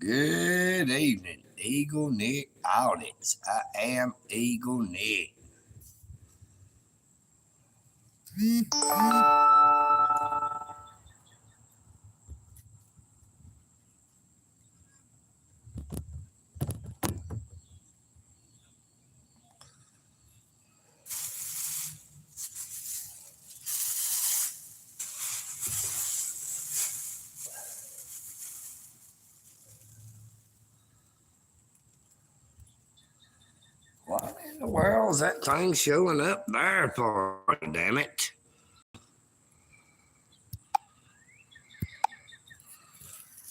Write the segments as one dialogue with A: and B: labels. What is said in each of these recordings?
A: Good evening, EagleNick audience. I am EagleNick. What in the world is that thing showing up there for, damn it?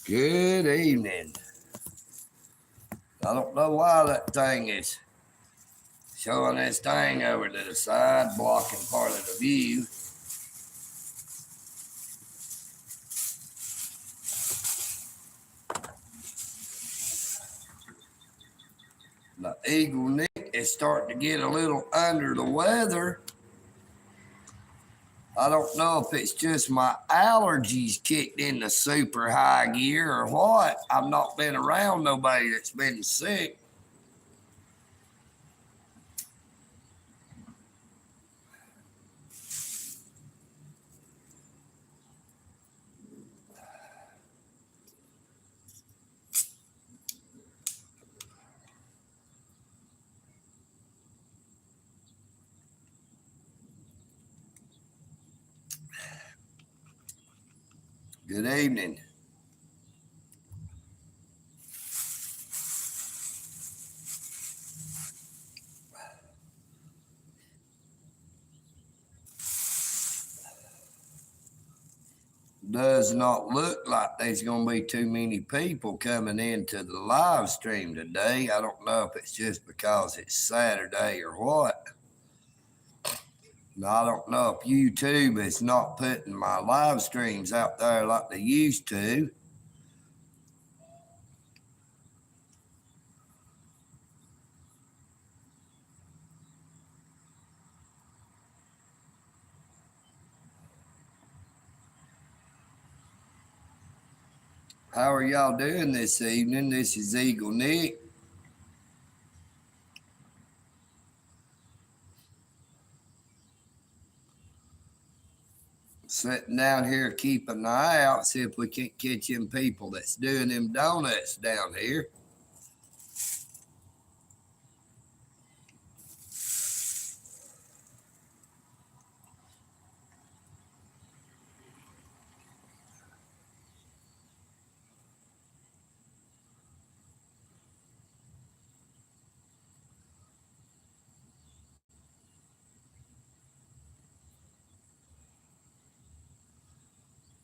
A: Good evening. I don't know why that thing is showing this thing over to the side, blocking part of the view. The EagleNick is starting to get a little under the weather. I don't know if it's just my allergies kicked into super high gear or what. I've not been around nobody that's been sick. Good evening. Does not look like there's going to be too many people coming into the live stream today. I don't know if it's just because it's Saturday or what. I don't know if YouTube is not putting my live streams out there like they used to. How are y'all doing this evening? This is EagleNick. Sitting down here keeping an eye out, see if we can't catch them people that's doing them donuts down here.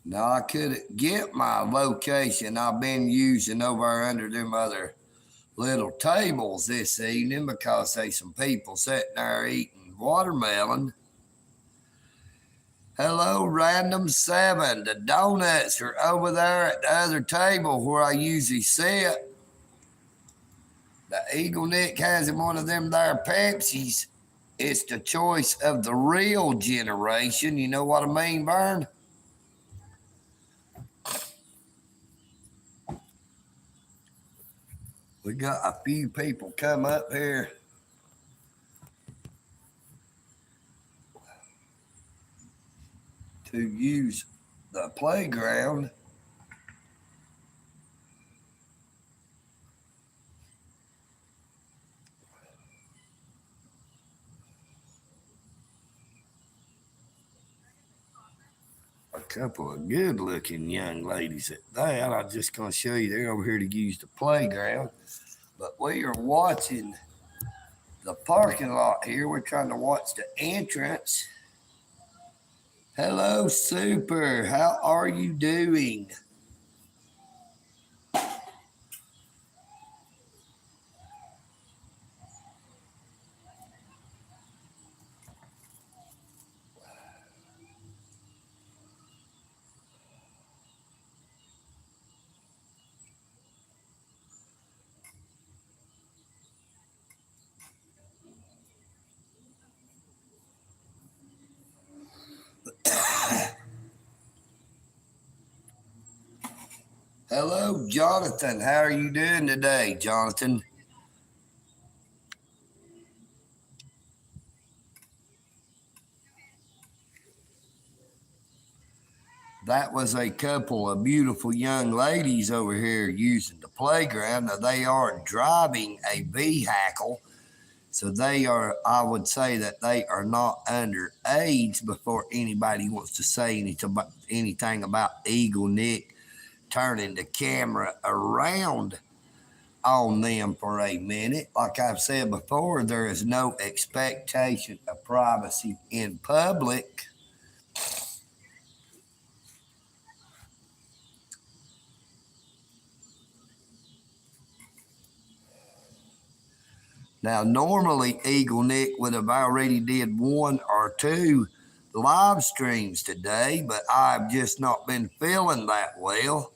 A: Now I couldn't get my location I've been using over under them other little tables this evening because there's some people sitting there eating watermelon. Hello, Random 7. The donuts are over there at the other table where I usually sit. The EagleNick has in one of them there Pepsis. It's the choice of the real generation. You know what I mean, Vern? We got a few people come up here to use the playground. A couple of good looking young ladies at that. I'm just going to show you they're over here to use the playground. But we are watching the parking lot here. We're trying to watch the entrance. Hello, Super. How are you doing? Hello, Jonathan. How are you doing today, Jonathan? That was a couple of beautiful young ladies over here using the playground. Now, they are driving a vehicle, so they are, I would say that they are not underage before anybody wants to say anything about EagleNick turning the camera around on them for a minute. Like I've said before, there is no expectation of privacy in public. Now, normally Eagle Nick would have already did one or two live streams today, but I've just not been feeling that well.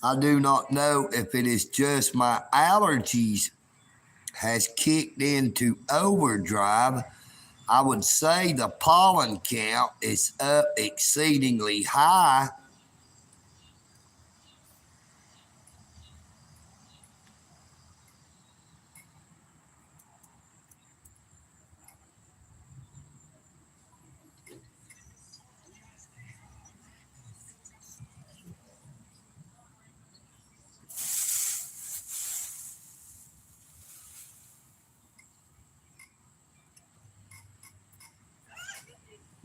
A: I do not know if it is just my allergies has kicked into overdrive. I would say the pollen count is up exceedingly high.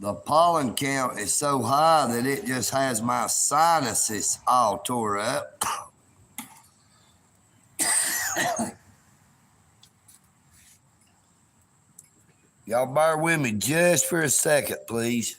A: The pollen count is so high that it just has my sinuses all tore up. Y'all bear with me just for a second, please.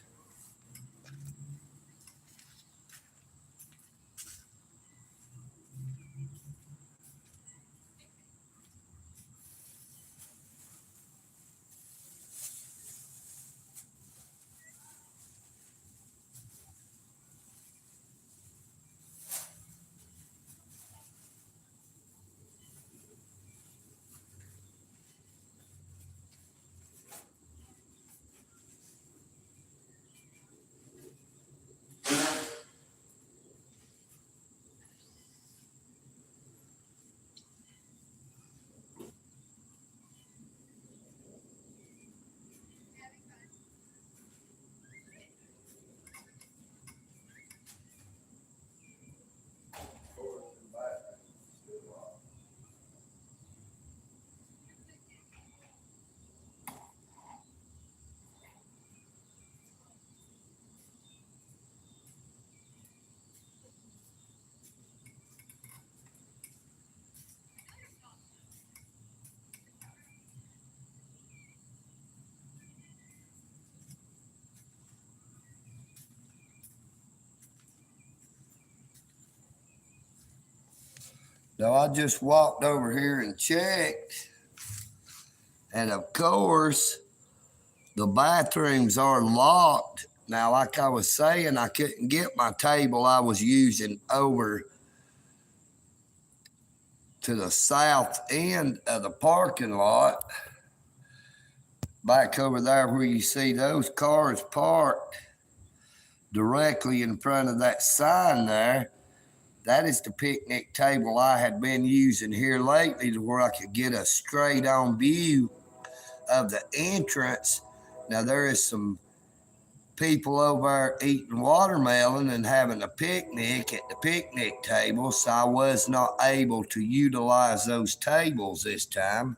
A: Now, I just walked over here and checked, and of course, the bathrooms are locked. Now, like I was saying, I couldn't get my table I was using over to the south end of the parking lot, back over there where you see those cars parked directly in front of that sign there. That is the picnic table I had been using here lately to where I could get a straight on view of the entrance. Now, there is some people over there eating watermelon and having a picnic at the picnic table, so I was not able to utilize those tables this time.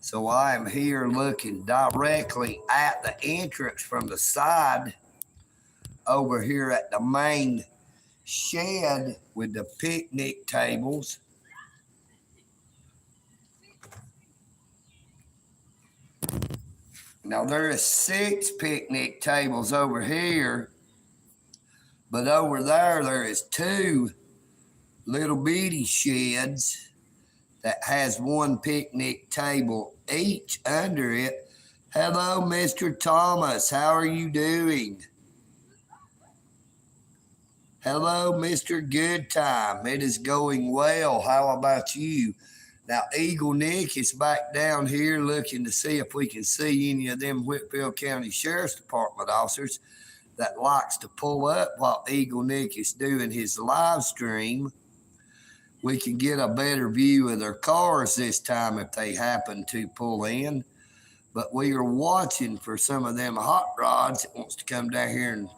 A: So I am here looking directly at the entrance from the side over here at the main shed with the picnic tables. Now there is 6 picnic tables over here, but over there is 2 little bitty sheds that has 1 picnic table each under it. Hello, Mr. Thomas. How are you doing? Hello, Mr. Goodtime. It is going well. How about you? Now, Eagle Nick is back down here looking to see if we can see any of them Whitfield County Sheriff's Department officers. that likes to pull up while EagleNick is doing his live stream. We can get a better view of their cars this time if they happen to pull in. But we are watching for some of them hot rods that wants to come down here and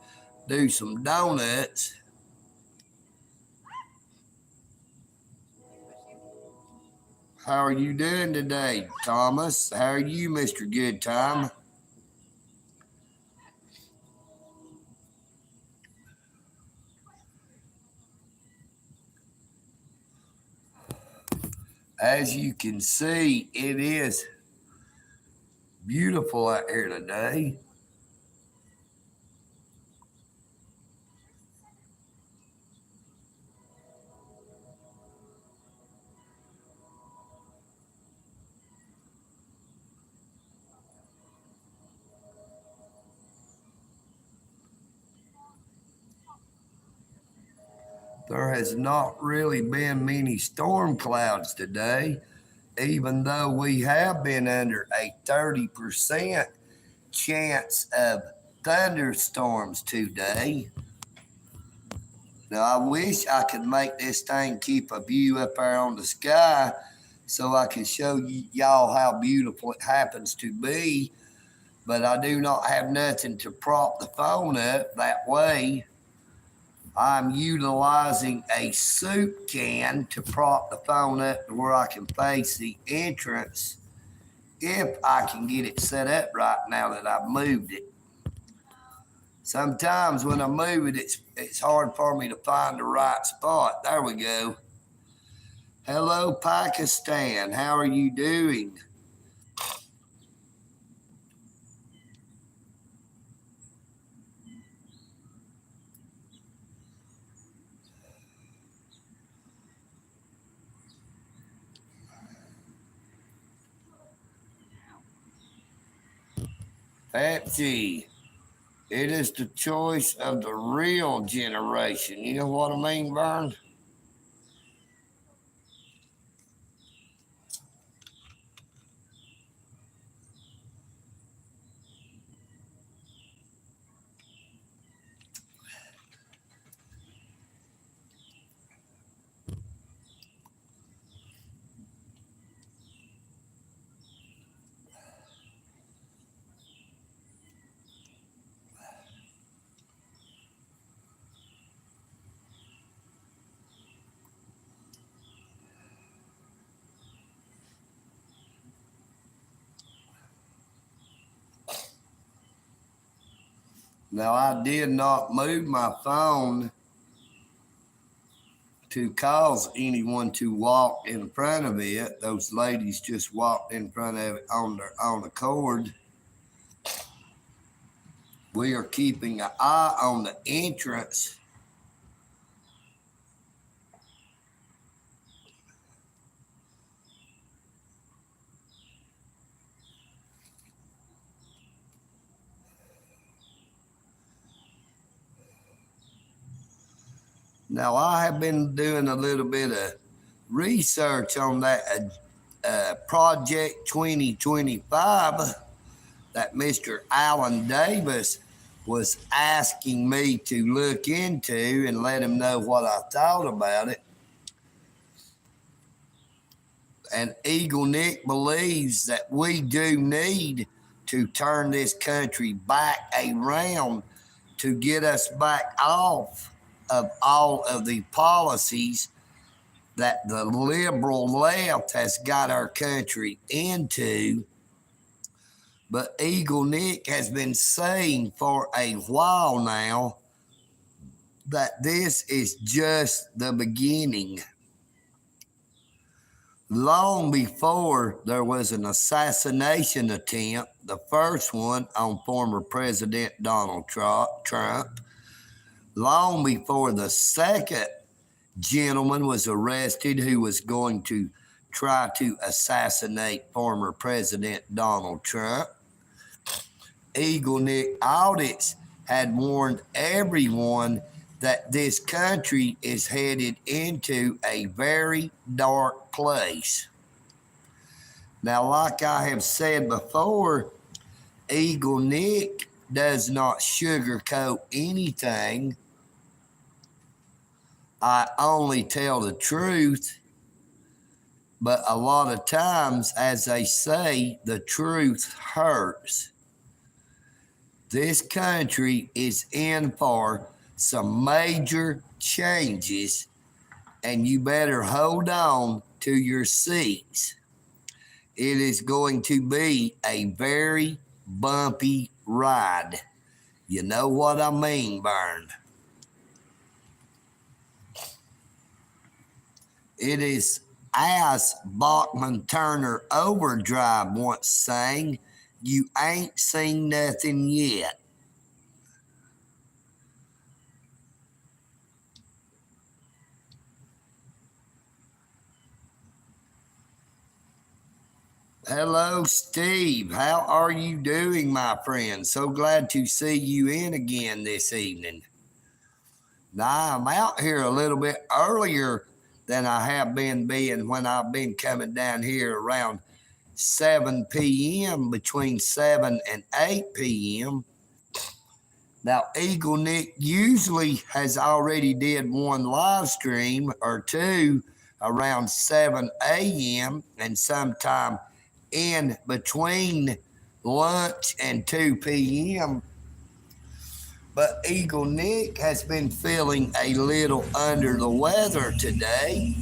A: do some donuts. How are you doing today, Thomas? How are you, Mr. Good Time? As you can see, it is beautiful out here today. There has not really been many storm clouds today, even though we have been under a 30% chance of thunderstorms today. Now, I wish I could make this thing keep a view up there on the sky so I can show y'all how beautiful it happens to be, but I do not have nothing to prop the phone up that way. I'm utilizing a soup can to prop the phone up to where I can face the entrance if I can get it set up right now that I've moved it. Sometimes when I move it, it's hard for me to find the right spot. There we go. Hello, Pakistan. How are you doing? Pepsi. It is the choice of the real generation. You know what I mean, Vern? Now, I did not move my phone to cause anyone to walk in front of it. Those ladies just walked in front of it on their own accord. We are keeping an eye on the entrance. Now, I have been doing a little bit of research on that Project 2025 that Mr. Alan Davis was asking me to look into and let him know what I thought about it. And EagleNick believes that we do need to turn this country back around to get us back off of all of the policies that the liberal left has got our country into. But EagleNick has been saying for a while now that this is just the beginning. Long before there was an assassination attempt, the first one on former President Donald Trump, long before the second gentleman was arrested who was going to try to assassinate former President Donald Trump, EagleNick audits had warned everyone that this country is headed into a very dark place. Now, like I have said before, EagleNick does not sugarcoat anything. I only tell the truth, but a lot of times, as they say, the truth hurts. This country is in for some major changes, and you better hold on to your seats. It is going to be a very bumpy ride. You know what I mean, Bern? It is as Bachman Turner Overdrive once sang, you ain't seen nothing yet. Hello, Steve. How are you doing, my friend? So glad to see you in again this evening. Now, I'm out here a little bit earlier than I have been being when I've been coming down here around 7 p.m., between 7 and 8 p.m. Now, EagleNick usually has already did one live stream or two around 7 a.m. and sometime in between lunch and 2 p.m. But EagleNick has been feeling a little under the weather today.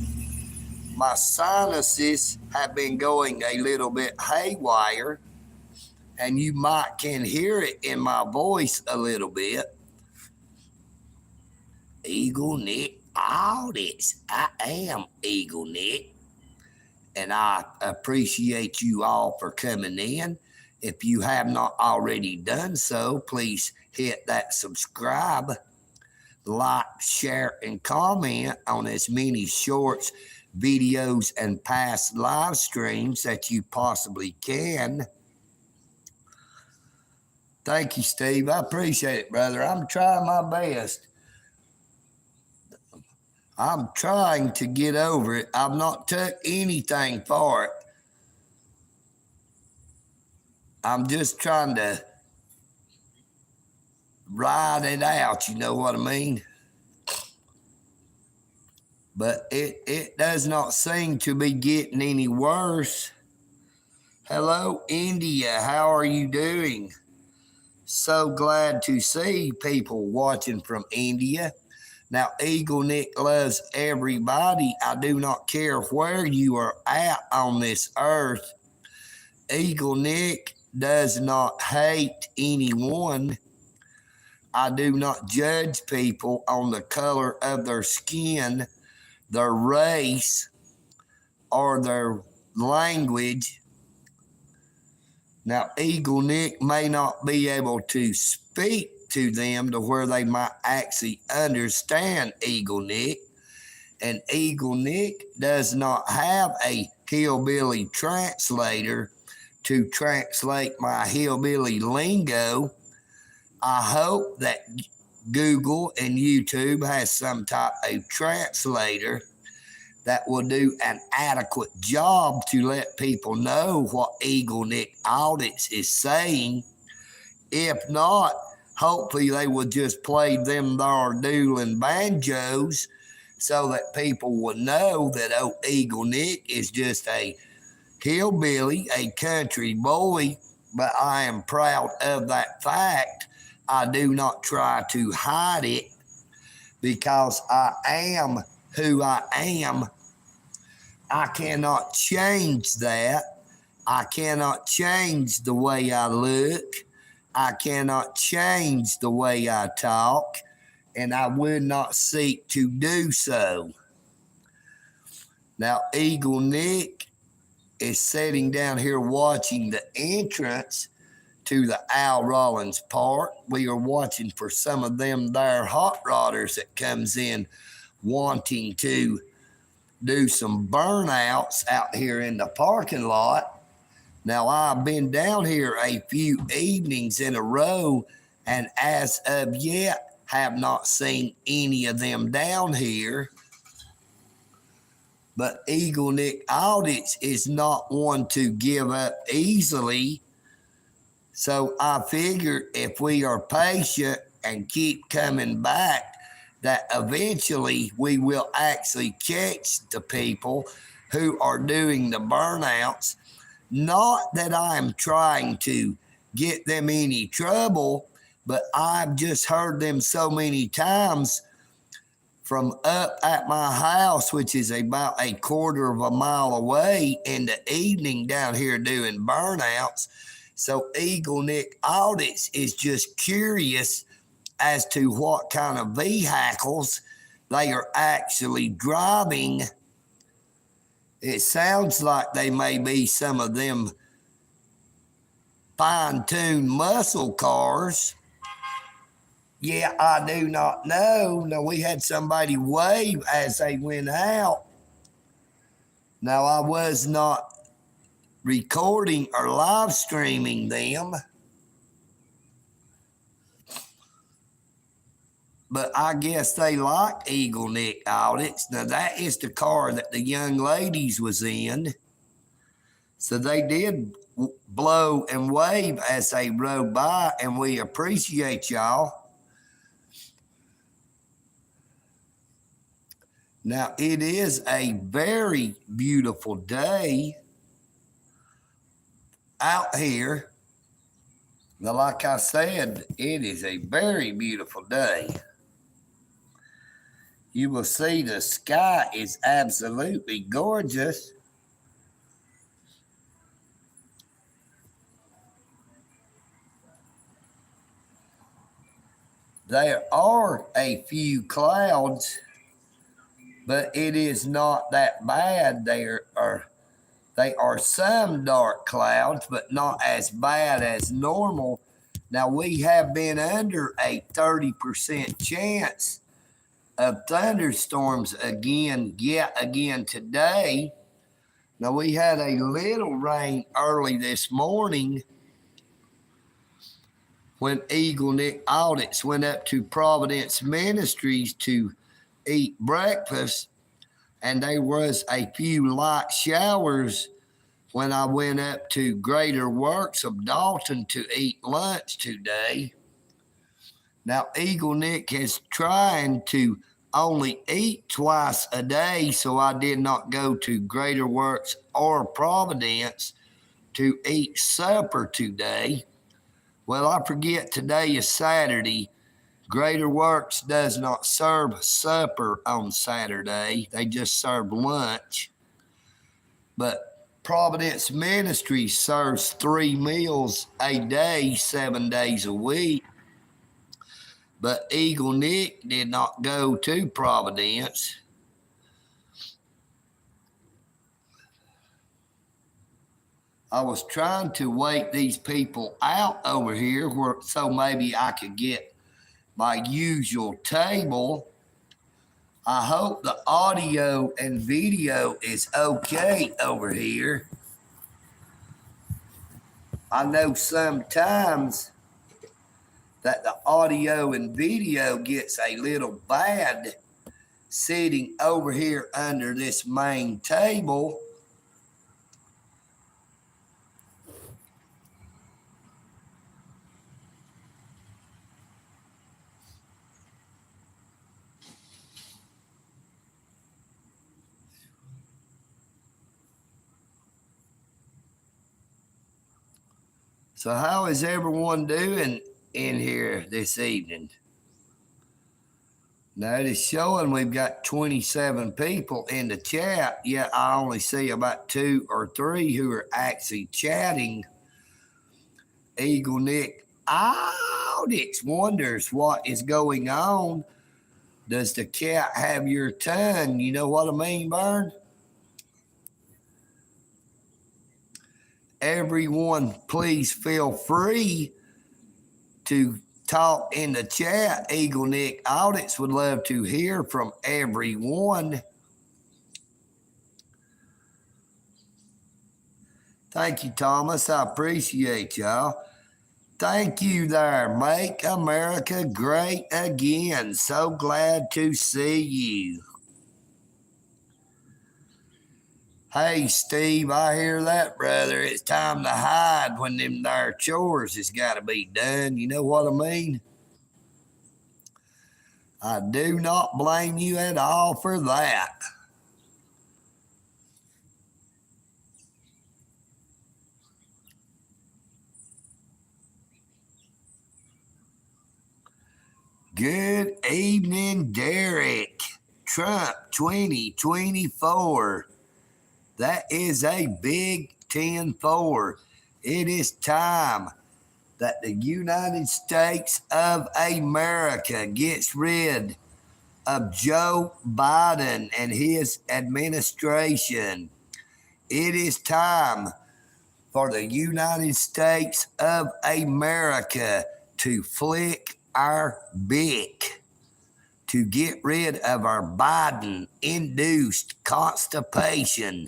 A: My sinuses have been going a little bit haywire, and you might can hear it in my voice a little bit. EagleNick Audits. I am EagleNick, and I appreciate you all for coming in. If you have not already done so, please hit that subscribe, like, share, and comment on as many shorts, videos, and past live streams that you possibly can. Thank you, Steve. I appreciate it, brother. I'm trying my best. I'm trying to get over it. I've not took anything for it. I'm just trying to ride it out, you know what I mean? But it does not seem to be getting any worse. Hello, India. How are you doing? So glad to see people watching from India. Now, EagleNick loves everybody. I do not care where you are at on this earth. EagleNick does not hate anyone. I do not judge people on the color of their skin, their race, or their language. Now, EagleNick may not be able to speak to them to where they might actually understand EagleNick. And EagleNick does not have a hillbilly translator to translate my hillbilly lingo. I hope that Google and YouTube has some type of translator that will do an adequate job to let people know what EagleNick Audits is saying. If not, hopefully they will just play them there dueling banjos so that people will know that EagleNick is just a hillbilly, a country boy, but I am proud of that fact. I do not try to hide it because I am who I am. I cannot change that. I cannot change the way I look. I cannot change the way I talk, and I would not seek to do so. Now, EagleNick is sitting down here watching the entrance to the Al Rollins Park. We are watching for some of them there hot rodders that comes in wanting to do some burnouts out here in the parking lot. Now, I've been down here a few evenings in a row, and as of yet, have not seen any of them down here. But EagleNick Audits is not one to give up easily. So I figure if we are patient and keep coming back, that eventually we will actually catch the people who are doing the burnouts. Not that I'm trying to get them any trouble, but I've just heard them so many times from up at my house, which is about a quarter of a mile away, in the evening down here doing burnouts. So EagleNick Audits is just curious as to what kind of vehicles they are actually driving. It sounds like they may be some of them fine-tuned muscle cars. Yeah, I do not know. Now, we had somebody wave as they went out. Now, I was not recording or live streaming them, but I guess they like EagleNick Audits. Now, that is the car that the young ladies was in. So they did blow and wave as they rode by, and we appreciate y'all. Now, it is a very beautiful day out here. Now, like I said, it is a very beautiful day. You will see the sky is absolutely gorgeous. There are a few clouds, but it is not that bad. They are some dark clouds, but not as bad as normal. Now, we have been under a 30% chance of thunderstorms yet again today. Now, we had a little rain early this morning when EagleNick Audits went up to Providence Ministries to eat breakfast, and there was a few light showers when I went up to Greater Works of Dalton to eat lunch today. Now, EagleNick is trying to only eat twice a day, so I did not go to Greater Works or Providence to eat supper today. Well, I forget today is Saturday. Greater Works does not serve supper on Saturday. They just serve lunch. But Providence Ministry serves 3 meals a day, 7 days a week. But EagleNick did not go to Providence. I was trying to wait these people out over here so maybe I could get my usual table. I hope the audio and video is okay over here. I know sometimes that the audio and video gets a little bad sitting over here under this main table. So how is everyone doing in here this evening? Now it is showing we've got 27 people in the chat, yet I only see about 2 or 3 who are actually chatting. EagleNick Audits wonders what is going on. Does the cat have your tongue? You know what I mean, Bern? Everyone, please feel free to talk in the chat. EagleNick Audits would love to hear from everyone. Thank you, Thomas. I appreciate y'all. Thank you there. Make America great again. So glad to see you. Hey, Steve, I hear that, brother. It's time to hide when them there chores has got to be done. You know what I mean? I do not blame you at all for that. Good evening, Derek. Trump 2024. That is a big 10-4. It is time that the United States of America gets rid of Joe Biden and his administration. It is time for the United States of America to flick our bick, to get rid of our Biden-induced constipation.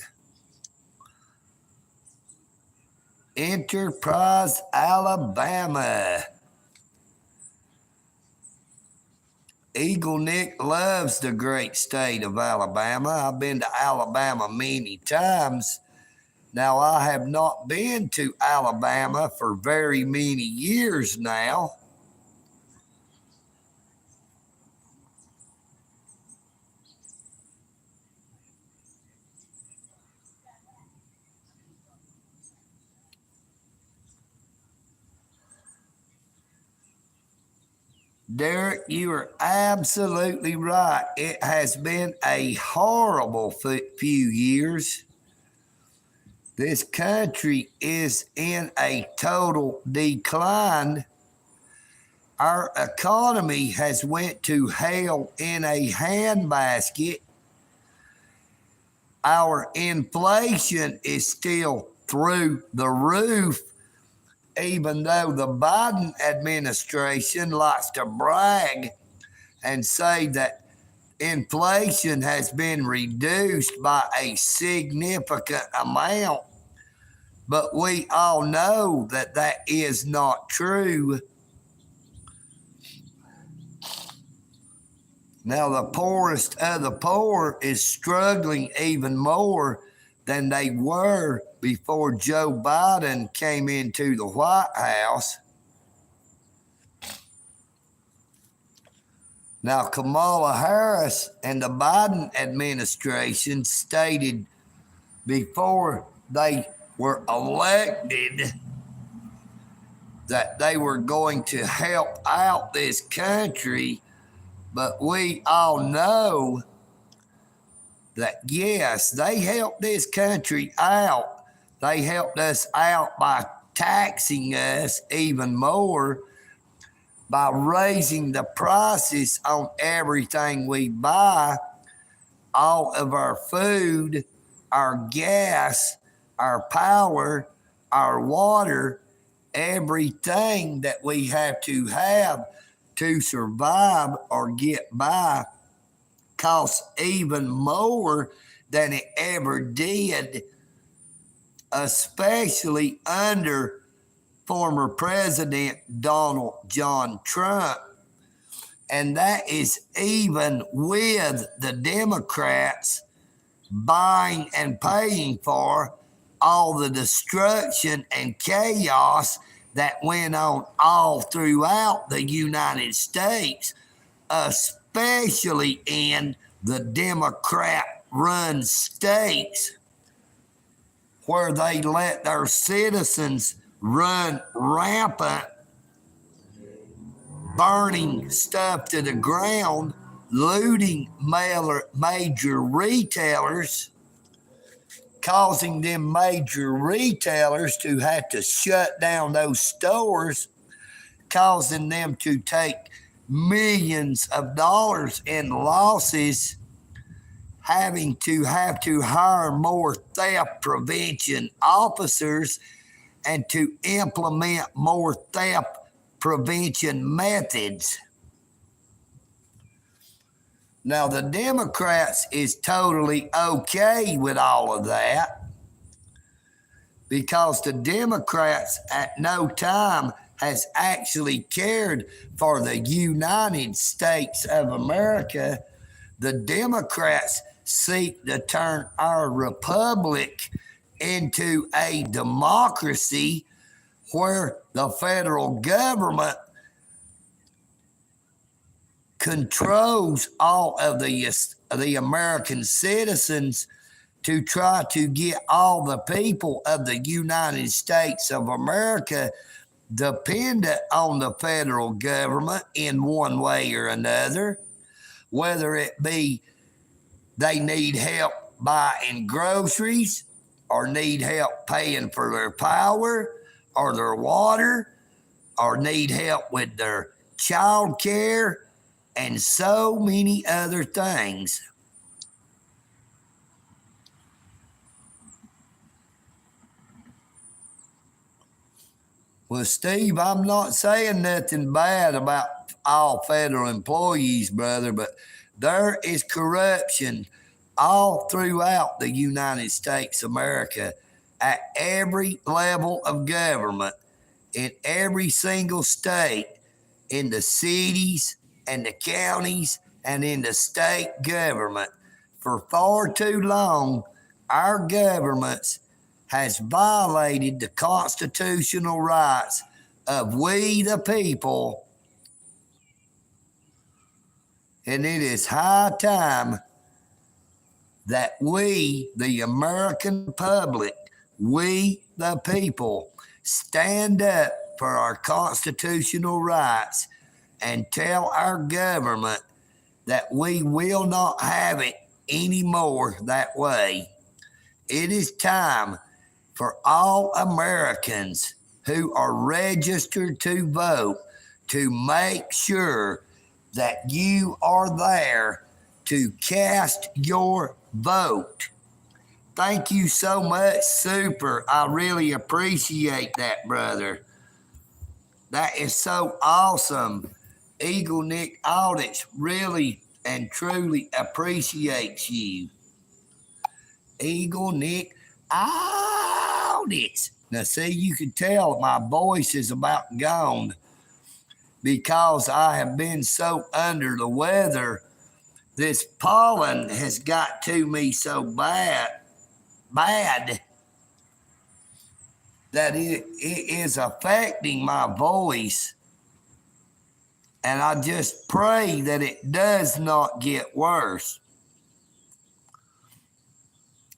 A: Enterprise, Alabama. EagleNick loves the great state of Alabama. I've been to Alabama many times. Now, I have not been to Alabama for very many years now. Derek, you are absolutely right. It has been a horrible few years. This country is in a total decline. Our economy has went to hell in a handbasket. Our inflation is still through the roof, even though the Biden administration likes to brag and say that inflation has been reduced by a significant amount. But we all know that that is not true. Now, the poorest of the poor is struggling even more than they were before Joe Biden came into the White House. Now, Kamala Harris and the Biden administration stated before they were elected that they were going to help out this country, but we all know that, yes, they helped this country out. They helped us out by taxing us even more, by raising the prices on everything we buy, all of our food, our gas, our power, our water, everything that we have to survive or get by costs even more than it ever did, especially under former President Donald John Trump. And that is even with the Democrats buying and paying for all the destruction and chaos that went on all throughout the United States, especially in the Democrat-run states where they let their citizens run rampant, burning stuff to the ground, looting major retailers, causing them major retailers to have to shut down those stores, causing them to take millions of dollars in losses, having to hire more theft prevention officers and to implement more theft prevention methods. Now, the Democrats is totally okay with all of that because the Democrats at no time has actually cared for the United States of America. The Democrats seek to turn our republic into a democracy where the federal government controls all of the American citizens to try to get all the people of the United States of America dependent on the federal government in one way or another, whether it be they need help buying groceries or need help paying for their power or their water or need help with their child care and so many other things. Well, Steve, I'm not saying nothing bad about all federal employees, brother, but there is corruption all throughout the United States of America at every level of government, in every single state, in the cities and the counties and in the state government. For far too long, our governments has violated the constitutional rights of we the people, and it is high time that we, the American public, we the people, stand up for our constitutional rights and tell our government that we will not have it anymore that way. It is time for all Americans who are registered to vote to make sure that you are there to cast your vote. Thank you so much, Super. I really appreciate that, brother. That is so awesome. EagleNick Audits really and truly appreciates you. EagleNick Audits. Now, see, you can tell my voice is about gone because I have been so under the weather. This pollen has got to me so bad that it is affecting my voice. And I just pray that it does not get worse.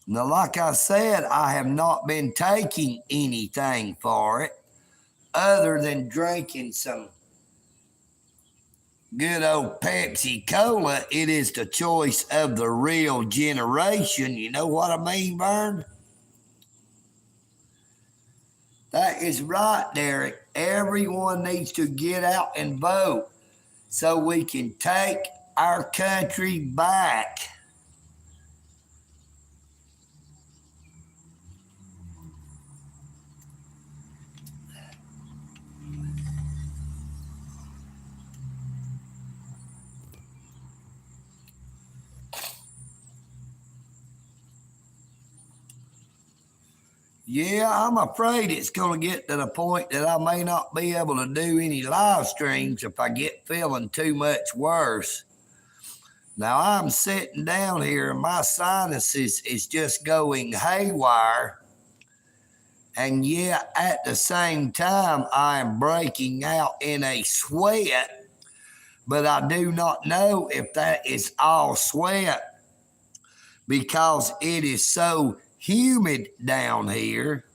A: Now, like I said, I have not been taking anything for it other than drinking some good old Pepsi Cola. It is the choice of the real generation. You know what I mean, Vern? That is right, Derek. Everyone needs to get out and vote so we can take our country back. Yeah, I'm afraid it's going to get to the point that I may not be able to do any live streams if I get feeling too much worse. Now, I'm sitting down here and my sinuses is just going haywire. And yet, at the same time, I am breaking out in a sweat. But I do not know if that is all sweat because it is so humid down here.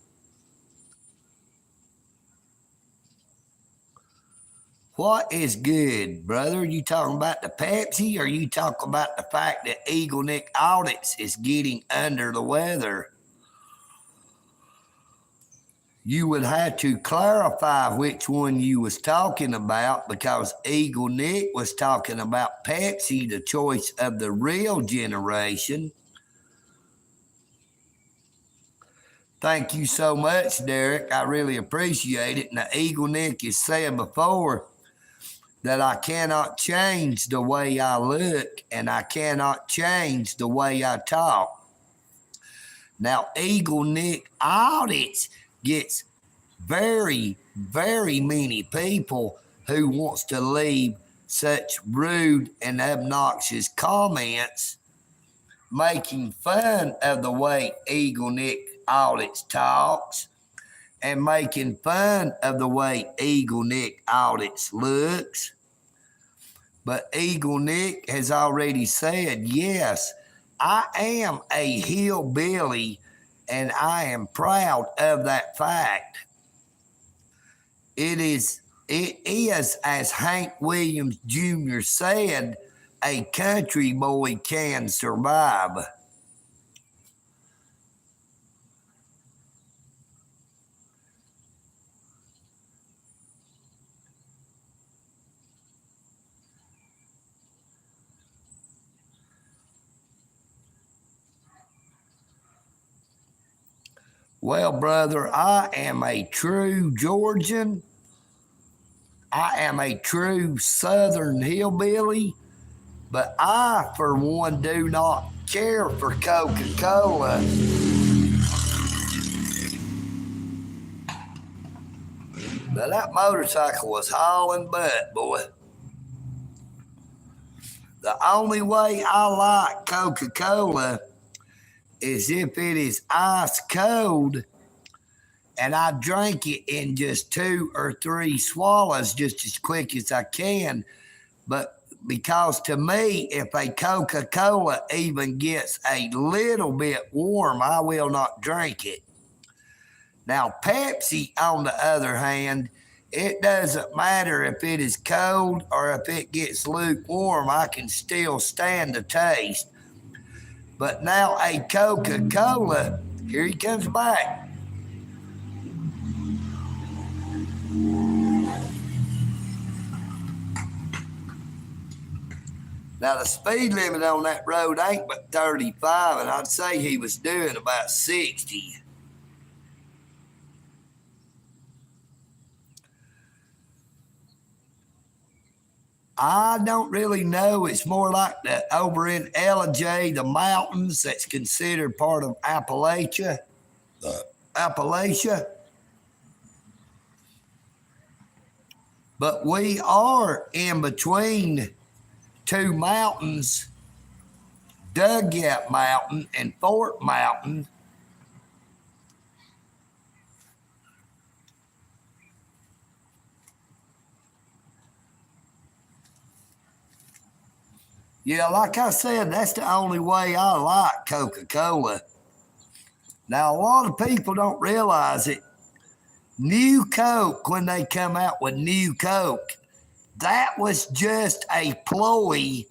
A: What is good, brother? You talking about the Pepsi or you talking about the fact that EagleNick Audits is getting under the weather? You would have to clarify which one you was talking about because EagleNick was talking about Pepsi, the choice of the real generation. Thank you so much, Derek. I really appreciate it. Now, EagleNick has said before that I cannot change the way I look and I cannot change the way I talk. Now, EagleNick Audits gets very, very many people who wants to leave such rude and obnoxious comments making fun of the way EagleNick audits talks and making fun of the way EagleNick audits looks. But EagleNick has already said, yes, I am a hillbilly and I am proud of that fact. It is, as Hank Williams Jr. said, a country boy can survive. Well, brother, I am a true Georgian. I am a true Southern hillbilly, but I, for one, do not care for Coca-Cola. Now, that motorcycle was hauling butt, boy. The only way I like Coca-Cola is if it is ice cold and I drink it in just 2 or 3 swallows just as quick as I can. But because to me, if a Coca-Cola even gets a little bit warm, I will not drink it. Now, Pepsi, on the other hand, it doesn't matter if it is cold or if it gets lukewarm, I can still stand the taste. But now a Coca-Cola, here he comes back. Now, the speed limit on that road ain't but 35, and I'd say he was doing about 60. I don't really know. It's more like over in Elijah, the mountains that's considered part of Appalachia. But we are in between 2 mountains, Dugout Mountain and Fort Mountain. Yeah, like I said, that's the only way I like Coca-Cola. Now, a lot of people don't realize it. New Coke, when they come out with New Coke, that was just a ploy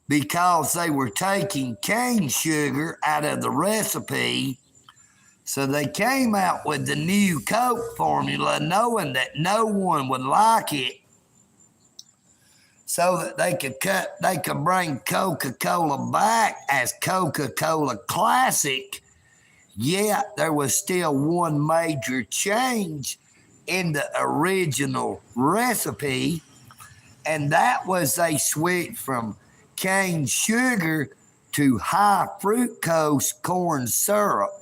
A: because they were taking cane sugar out of the recipe. So they came out with the New Coke formula knowing that no one would like it, so that they could bring Coca-Cola back as Coca-Cola Classic. Yet there was still one major change in the original recipe, and that was they switched from cane sugar to high fructose corn syrup.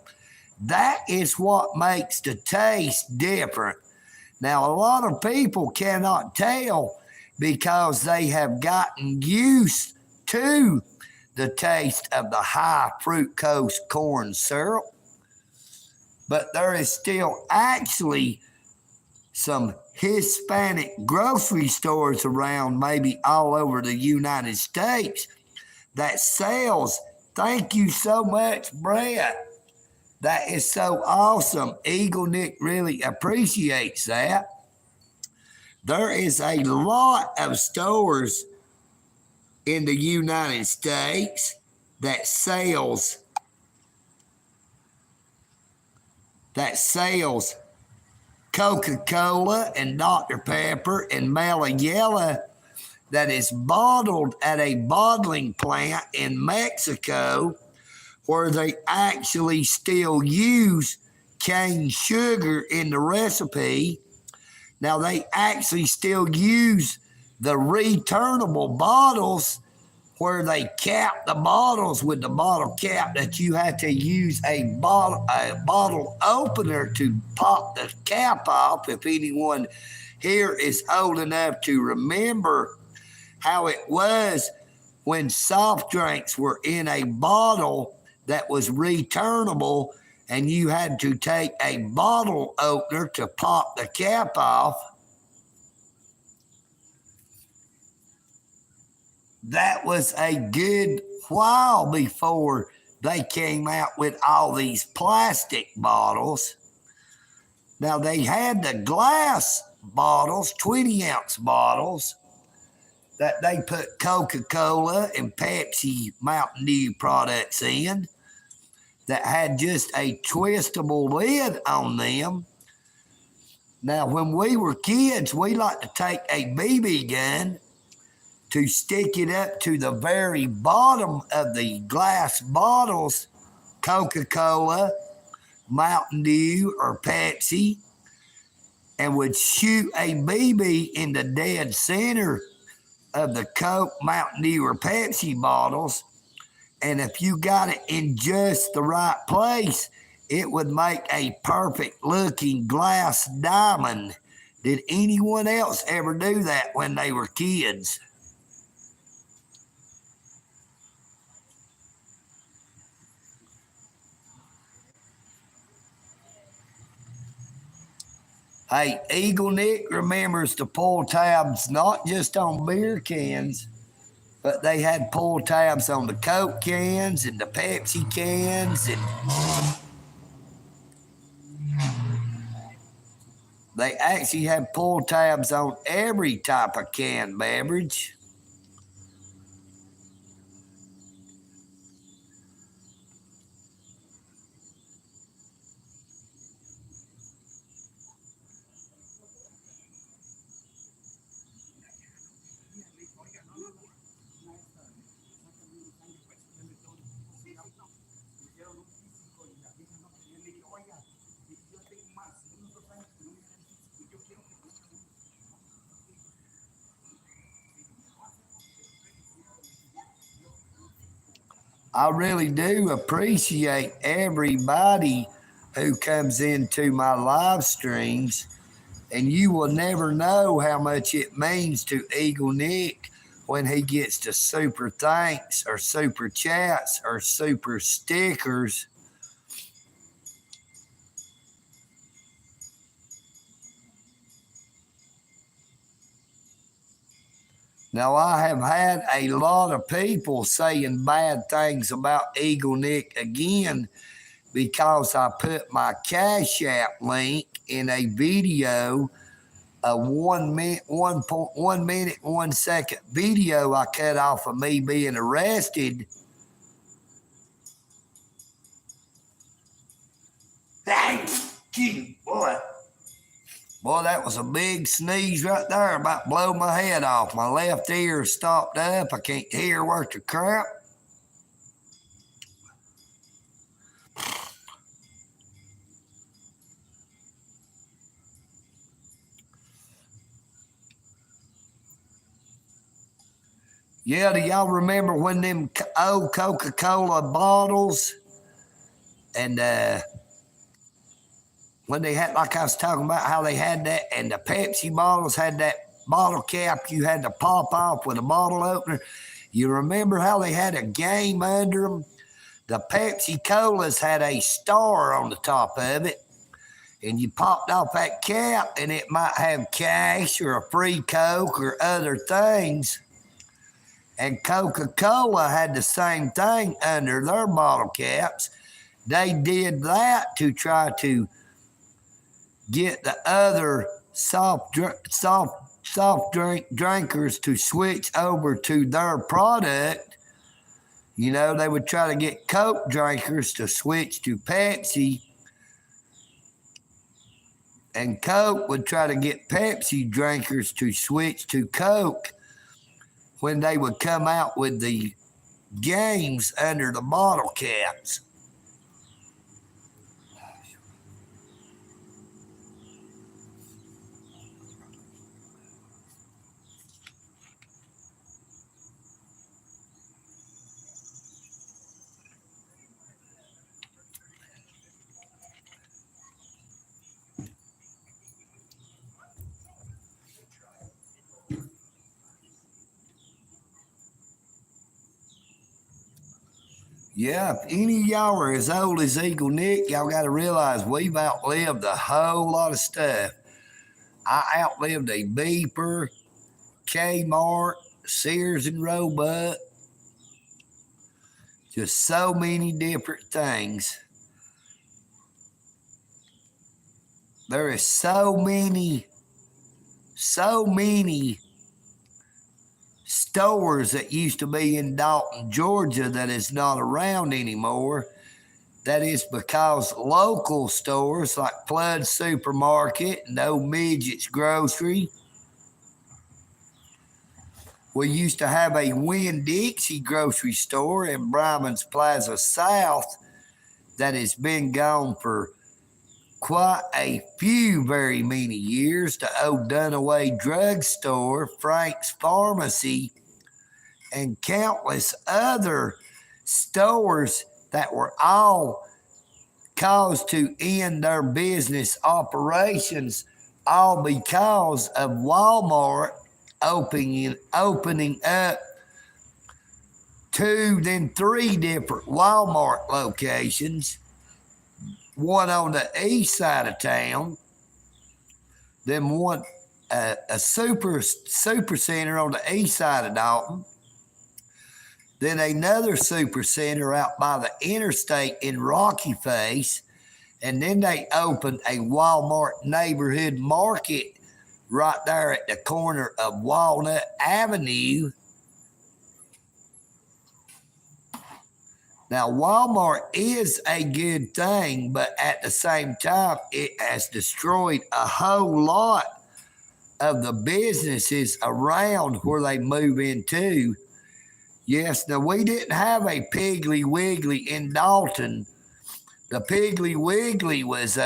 A: That is what makes the taste different. Now, a lot of people cannot tell because they have gotten used to the taste of the high fructose corn syrup. But there is still actually some Hispanic grocery stores around, maybe all over the United States, that sells. Thank you so much, Brett. That is so awesome. EagleNick really appreciates that. There is a lot of stores in the United States that sells Coca-Cola and Dr. Pepper and Mellow that is bottled at a bottling plant in Mexico, where they actually still use cane sugar in the recipe. Now, they actually still use the returnable bottles where they cap the bottles with the bottle cap that you have to use a bottle opener to pop the cap off. If anyone here is old enough to remember how it was when soft drinks were in a bottle that was returnable and you had to take a bottle opener to pop the cap off. That was a good while before they came out with all these plastic bottles. Now, they had the glass bottles, 20-ounce bottles, that they put Coca-Cola and Pepsi Mountain Dew products in that had just a twistable lid on them. Now, when we were kids, we liked to take a BB gun to stick it up to the very bottom of the glass bottles, Coca-Cola, Mountain Dew, or Pepsi, and would shoot a BB in the dead center of the Coke, Mountain Dew, or Pepsi bottles. And if you got it in just the right place, it would make a perfect looking glass diamond. Did anyone else ever do that when they were kids? Hey, EagleNick remembers to pull tabs not just on beer cans, but they had pull tabs on the Coke cans and the Pepsi cans, and they actually had pull tabs on every type of canned beverage. I really do appreciate everybody who comes into my live streams, and you will never know how much it means to EagleNick when he gets to super thanks or super chats or super stickers. Now, I have had a lot of people saying bad things about EagleNick again because I put my Cash App link in a video, a 1 minute, 1 second video I cut off of me being arrested. Thank you, boy. Boy, that was a big sneeze right there. About blow my head off. My left ear stopped up. I can't hear worth the crap. Yeah, do y'all remember when them old Coca-Cola bottles and when they had, like I was talking about, how they had that, and the Pepsi bottles had that bottle cap you had to pop off with a bottle opener? You remember how they had a game under them? The Pepsi Colas had a star on the top of it, and you popped off that cap, and it might have cash or a free Coke or other things. And Coca-Cola had the same thing under their bottle caps. They did that to try to get the other soft drink drinkers to switch over to their product. You know, they would try to get Coke drinkers to switch to Pepsi, and Coke would try to get Pepsi drinkers to switch to Coke when they would come out with the games under the bottle caps. Yeah, if any of y'all are as old as EagleNick, y'all got to realize we've outlived a whole lot of stuff. I outlived a beeper, Kmart, Sears and Roebuck, just so many different things. There is so many stores that used to be in Dalton, Georgia that is not around anymore. That is because local stores like Flood Supermarket and Old Midget's Grocery. We used to have a Winn-Dixie grocery store in Bryman's Plaza South that has been gone for quite a few very many years. The old Dunaway Drugstore, Frank's Pharmacy, and countless other stores that were all caused to end their business operations, all because of Walmart opening up 2, then 3 different Walmart locations, one on the east side of town, then one a super center on the east side of Dalton, then another super center out by the interstate in Rocky Face, and then they opened a Walmart neighborhood market right there at the corner of Walnut Avenue. Now, Walmart is a good thing, but at the same time, it has destroyed a whole lot of the businesses around where they move into. Yes, now we didn't have a Piggly Wiggly in Dalton. The Piggly Wiggly was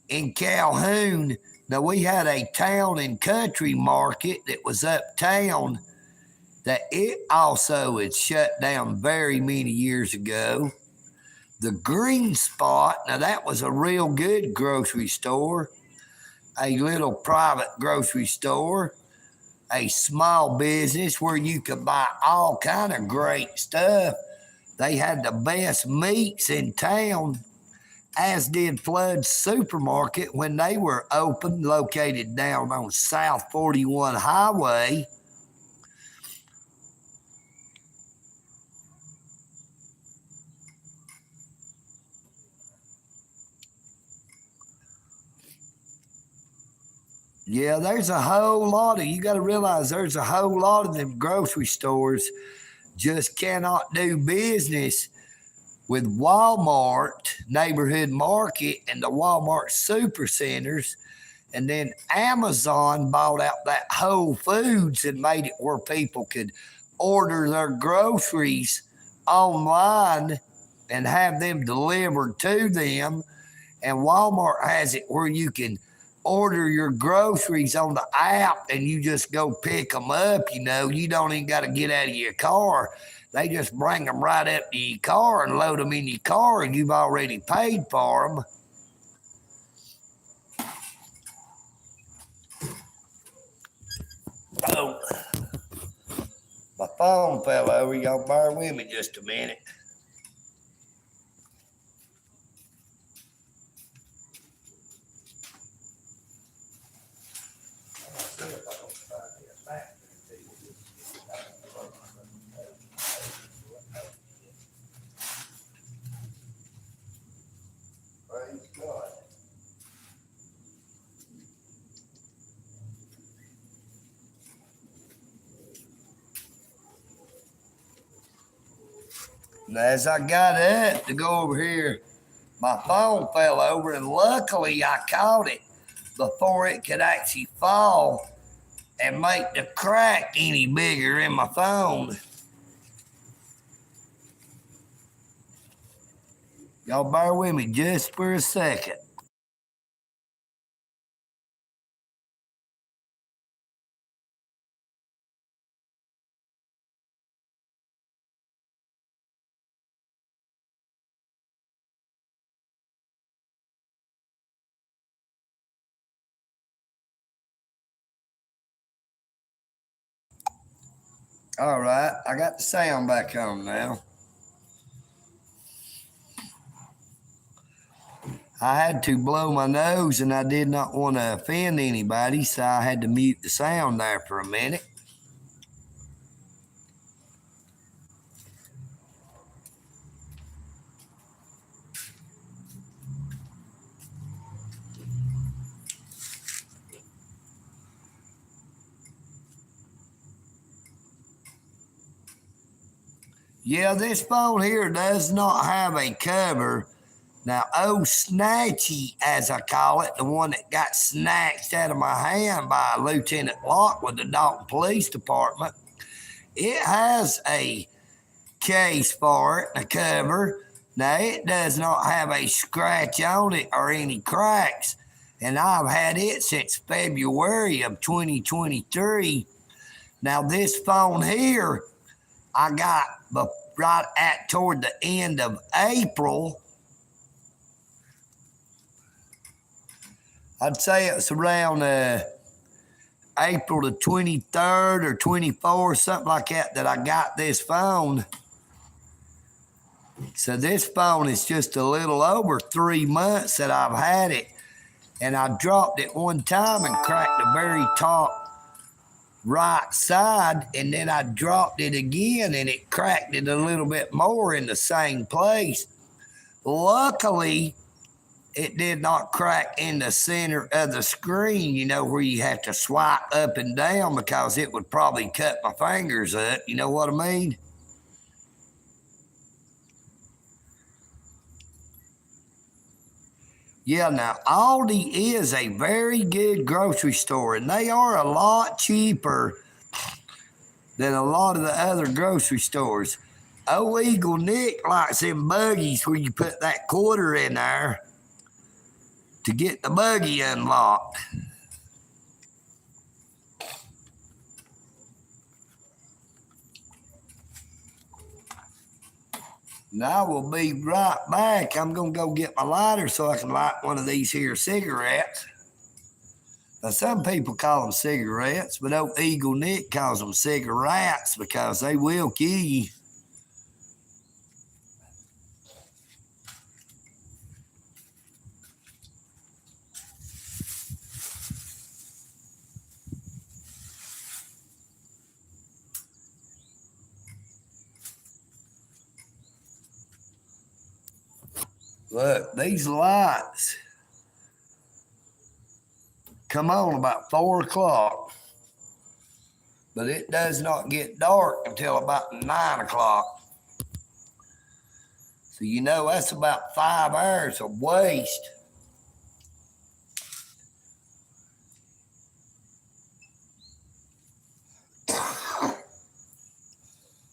A: in Calhoun. Now we had a town and country market that was uptown that it also had shut down very many years ago. The Green Spot, now that was a real good grocery store, a little private grocery store, a small business where you could buy all kind of great stuff. They had the best meats in town, as did Flood Supermarket when they were open, located down on South 41 Highway. Yeah, there's a whole lot of, you got to realize there's a whole lot of them grocery stores just cannot do business with Walmart neighborhood market and the Walmart super centers. And then Amazon bought out that Whole Foods and made it where people could order their groceries online and have them delivered to them. And Walmart has it where you can order your groceries on the app and you just go pick them up. You don't even got to get out of your car. They just bring them right up to your car and load them in your car, and you've already paid for them. Oh, my phone fell over. Y'all bear with me just a minute. Praise God. And as I got up to go over here, my phone fell over, and luckily I caught it before it could actually fall and make the crack any bigger in my phone. Y'all bear with me just for a second. All right, I got the sound back on now. I had to blow my nose and I did not want to offend anybody, so I had to mute the sound there for a minute. Yeah, this phone here does not have a cover. Now, old Snatchy, as I call it, the one that got snatched out of my hand by Lieutenant Locke with the Dalton Police Department, it has a case for it, a cover. Now, it does not have a scratch on it or any cracks, and I've had it since February of 2023. Now, this phone here, I got right at toward the end of April. I'd say it's around April the 23rd or 24th, something like that I got this phone. So this phone is just a little over 3 months that I've had it. And I dropped it one time and cracked the very top right side, and then I dropped it again and it cracked it a little bit more in the same place. Luckily, it did not crack in the center of the screen, where you have to swipe up and down, because it would probably cut my fingers up. You know what I mean? Yeah, now Aldi is a very good grocery store, and they are a lot cheaper than a lot of the other grocery stores. Old EagleNick likes them buggies where you put that quarter in there to get the buggy unlocked. And I will be right back. I'm going to go get my lighter so I can light one of these here cigarettes. Now, some people call them cigarettes, but old EagleNick calls them cigarettes because they will kill you. Look, these lights come on about 4 o'clock, but it does not get dark until about 9 o'clock. So, that's about 5 hours of waste.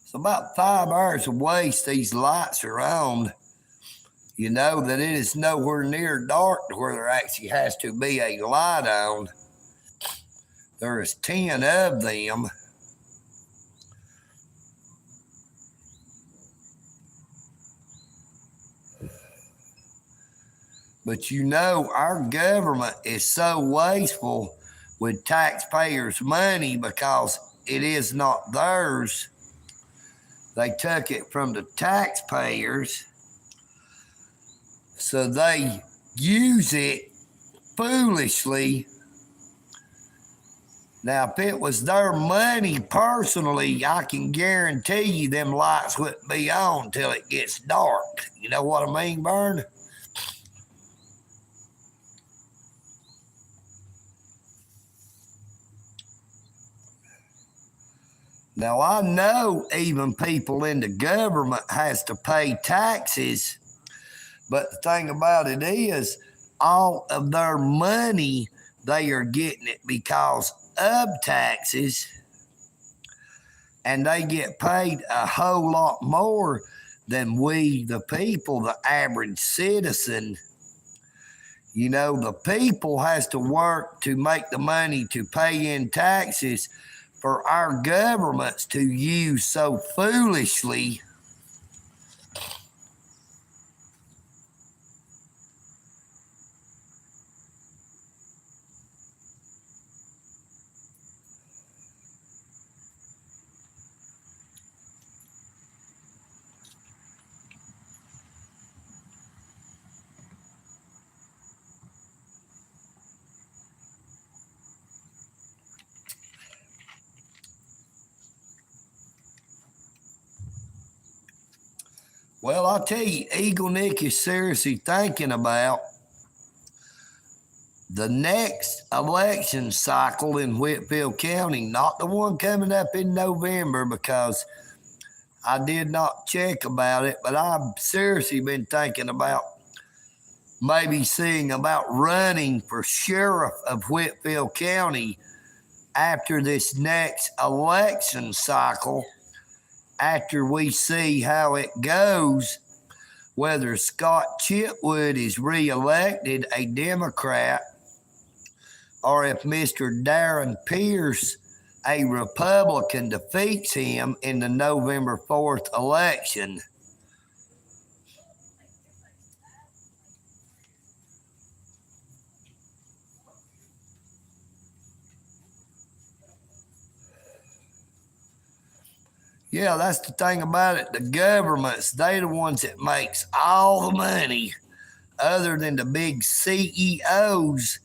A: So, about 5 hours of waste these lights are on. That it is nowhere near dark to where there actually has to be a light on. There is 10 of them. But our government is so wasteful with taxpayers' money because it is not theirs. They took it from the taxpayers, so they use it foolishly. Now, if it was their money personally, I can guarantee you them lights wouldn't be on till it gets dark. You know what I mean, Vern? Now, I know even people in the government has to pay taxes, but the thing about it is all of their money, they are getting it because of taxes, and they get paid a whole lot more than we, the people, the average citizen. The people has to work to make the money to pay in taxes for our governments to use so foolishly. Well, I'll tell you, EagleNick is seriously thinking about the next election cycle in Whitfield County, not the one coming up in November, because I did not check about it, but I've seriously been thinking about maybe seeing about running for sheriff of Whitfield County after this next election cycle, after we see how it goes, whether Scott Chitwood is reelected a Democrat or if Mr. Darren Pierce, a Republican, defeats him in the November 4th election. Yeah, that's the thing about it. The governments, they the ones that makes all the money, other than the big CEOs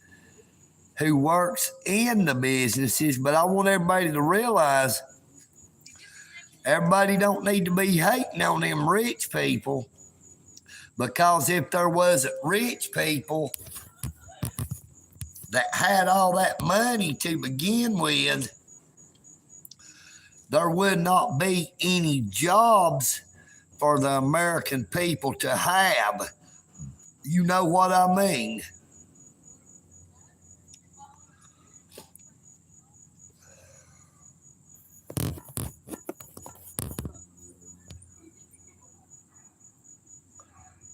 A: who works in the businesses. But I want everybody to realize everybody don't need to be hating on them rich people, because if there wasn't rich people that had all that money to begin with, there would not be any jobs for the American people to have. You know what I mean?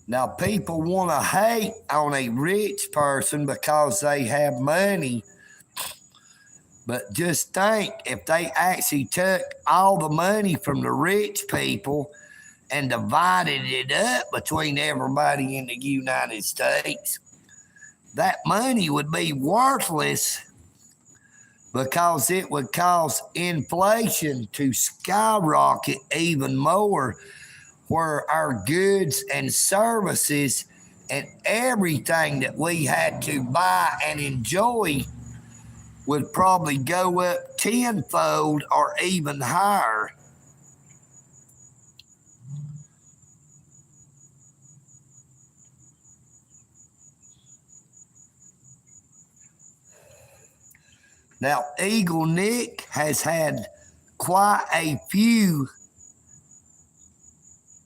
A: Now, people want to hate on a rich person because they have money. But just think, if they actually took all the money from the rich people and divided it up between everybody in the United States, that money would be worthless, because it would cause inflation to skyrocket even more, where our goods and services and everything that we had to buy and enjoy would probably go up tenfold or even higher. Now, EagleNick has had quite a few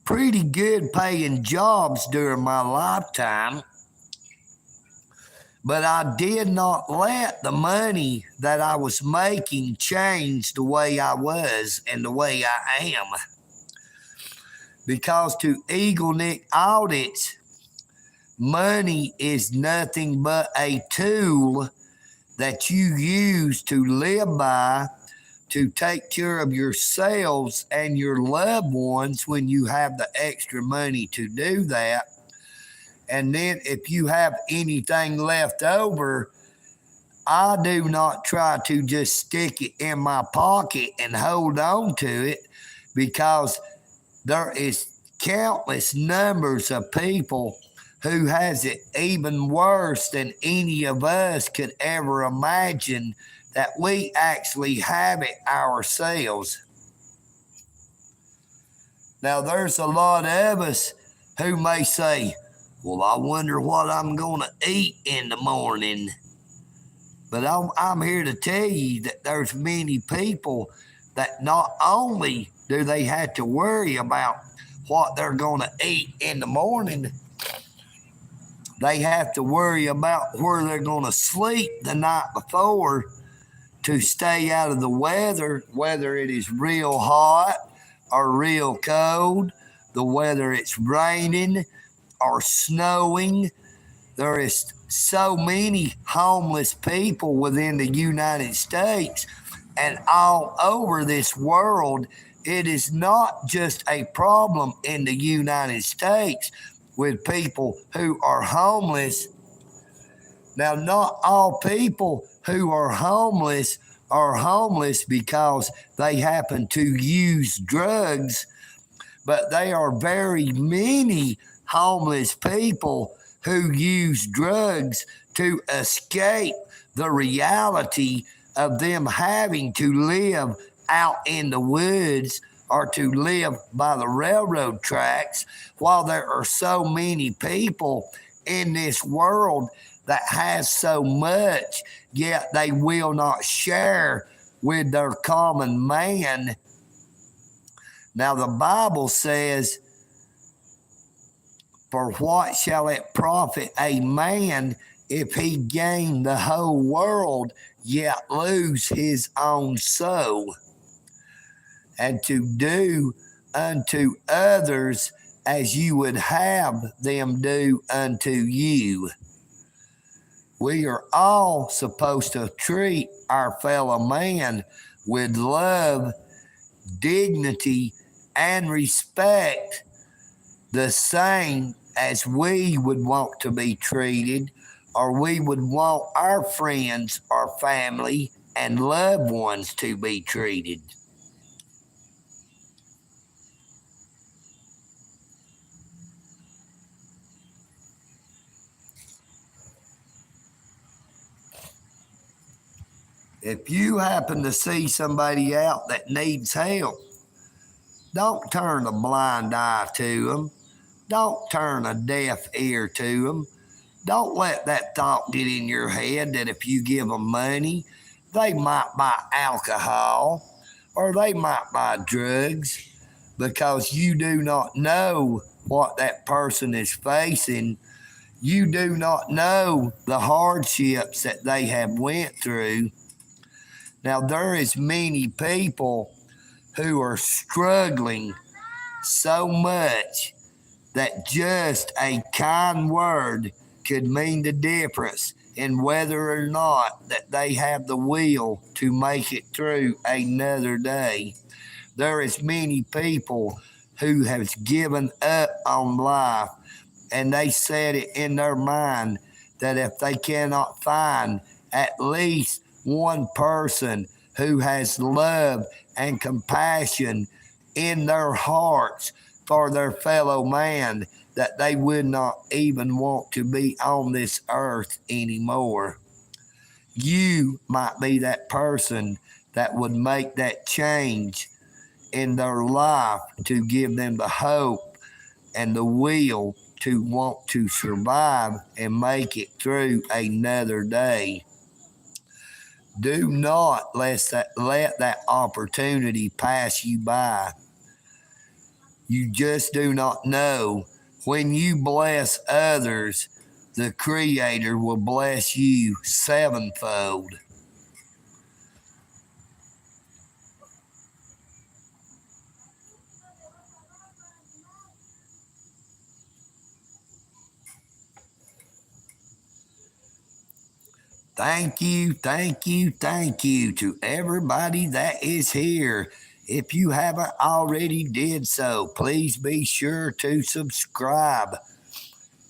A: pretty good paying jobs during my lifetime, but I did not let the money that I was making change the way I was and the way I am. Because to EagleNick audits, money is nothing but a tool that you use to live by, to take care of yourselves and your loved ones when you have the extra money to do that. And then if you have anything left over, I do not try to just stick it in my pocket and hold on to it, because there is countless numbers of people who has it even worse than any of us could ever imagine, that we actually have it ourselves. Now, there's a lot of us who may say, well, I wonder what I'm going to eat in the morning. But I'm here to tell you that there's many people that not only do they have to worry about what they're going to eat in the morning, they have to worry about where they're going to sleep the night before to stay out of the weather, whether it is real hot or real cold, whether it's raining or snowing. There is so many homeless people within the United States and all over this world. It is not just a problem in the United States with people who are homeless. Now, not all people who are homeless because they happen to use drugs, but there are very many homeless people who use drugs to escape the reality of them having to live out in the woods or to live by the railroad tracks, while there are so many people in this world that has so much, yet they will not share with their common man. Now the Bible says, for what shall it profit a man if he gain the whole world, yet lose his own soul? And to do unto others as you would have them do unto you. We are all supposed to treat our fellow man with love, dignity, and respect, the same as we would want to be treated, or we would want our friends, our family, and loved ones to be treated. If you happen to see somebody out that needs help, don't turn a blind eye to them. Don't turn a deaf ear to them. Don't let that thought get in your head that if you give them money, they might buy alcohol or they might buy drugs, because you do not know what that person is facing. You do not know the hardships that they have went through. Now, there is many people who are struggling so much that just a kind word could mean the difference in whether or not that they have the will to make it through another day. There is many people who have given up on life, and they said it in their mind that if they cannot find at least one person who has love and compassion in their hearts for their fellow man, that they would not even want to be on this earth anymore. You might be that person that would make that change in their life to give them the hope and the will to want to survive and make it through another day. Do not let that opportunity pass you by. You just do not know. When you bless others, the Creator will bless you sevenfold. Thank you, thank you, thank you to everybody that is here. If you haven't already did so, please be sure to subscribe.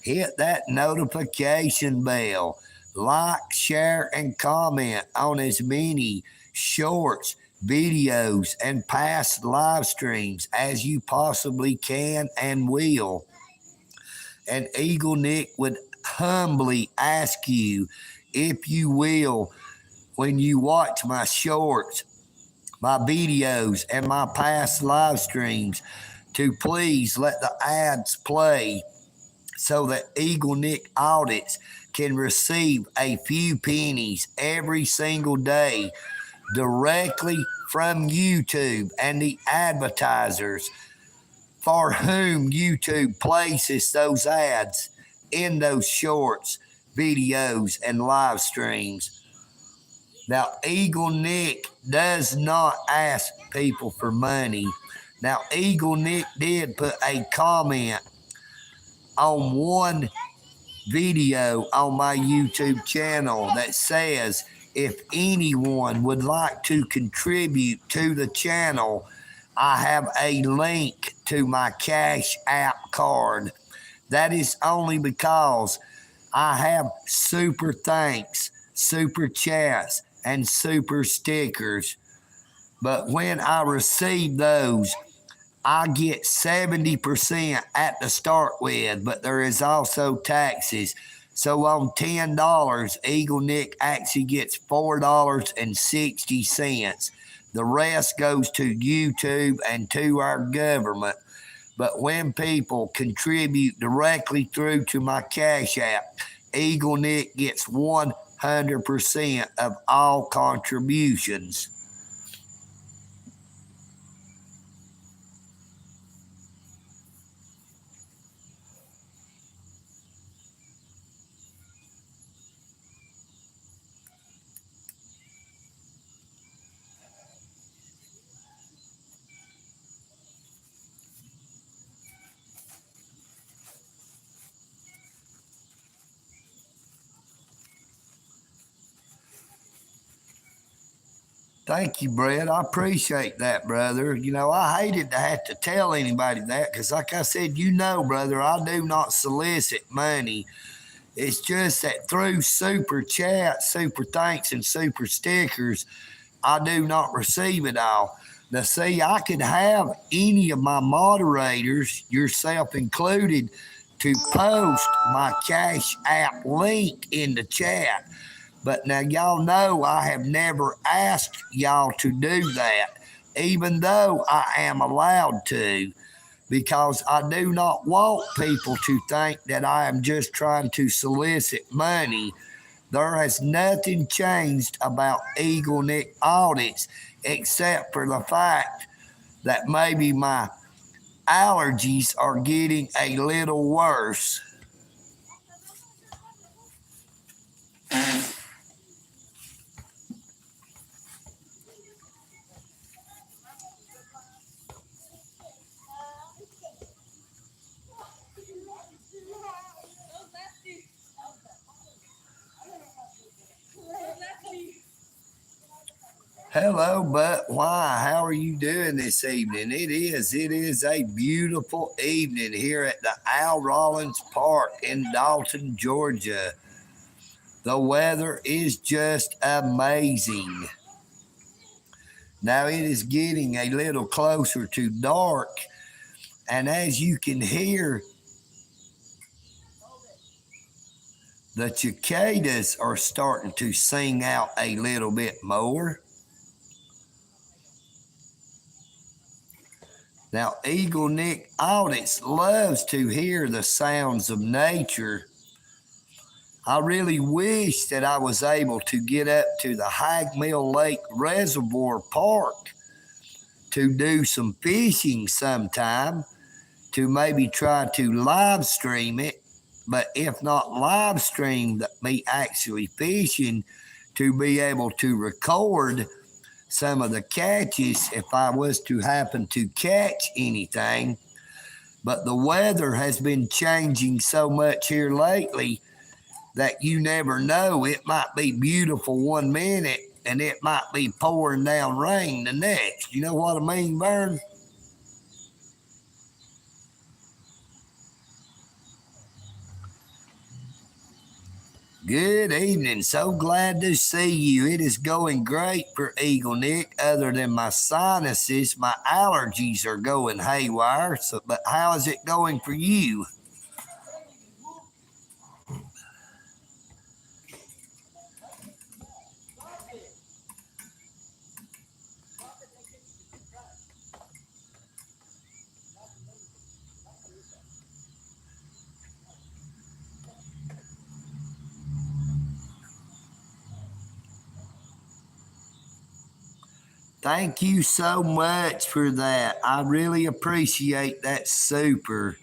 A: Hit that notification bell. Like, share, and comment on as many shorts, videos, and past live streams as you possibly can and will. And EagleNick would humbly ask you, if you will, when you watch my shorts, my videos, and my past live streams, to please let the ads play so that EagleNick audits can receive a few pennies every single day directly from YouTube and the advertisers for whom YouTube places those ads in those shorts, videos, and live streams. Now, EagleNick does not ask people for money. Now, EagleNick did put a comment on one video on my YouTube channel that says, if anyone would like to contribute to the channel, I have a link to my Cash App card. That is only because I have super thanks, super chats, and super stickers. But when I receive those, I get 70% at the start with, but there is also taxes. So on $10, EagleNick actually gets $4.60. The rest goes to YouTube and to our government. But when people contribute directly through to my Cash App, EagleNick gets 100% of all contributions. Thank you, Brett. I appreciate that, brother. You know, I hated to have to tell anybody that because, like I said, brother, I do not solicit money. It's just that through super chat, super thanks, and super stickers, I do not receive it all. Now, see, I could have any of my moderators, yourself included, to post my Cash App link in the chat. But now y'all know I have never asked y'all to do that, even though I am allowed to, because I do not want people to think that I am just trying to solicit money. There has nothing changed about EagleNick audits except for the fact that maybe my allergies are getting a little worse. Hello, but why? How are you doing this evening? It is a beautiful evening here at the Al Rollins Park in Dalton, Georgia. The weather is just amazing. Now it is getting a little closer to dark, and as you can hear, the cicadas are starting to sing out a little bit more. Now, EagleNick Audits loves to hear the sounds of nature. I really wish that I was able to get up to the Hagmill Lake Reservoir Park to do some fishing sometime, to maybe try to live stream it, but if not live stream me actually fishing, to be able to record some of the catches if I was to happen to catch anything. But the weather has been changing so much here lately that you never know. It might be beautiful one minute and it might be pouring down rain the next. You know what I mean, Vern? Good evening. So glad to see you. It is going great for EagleNick. Other than my sinuses, my allergies are going haywire. But how is it going for you? Thank you so much for that. I really appreciate that. Super.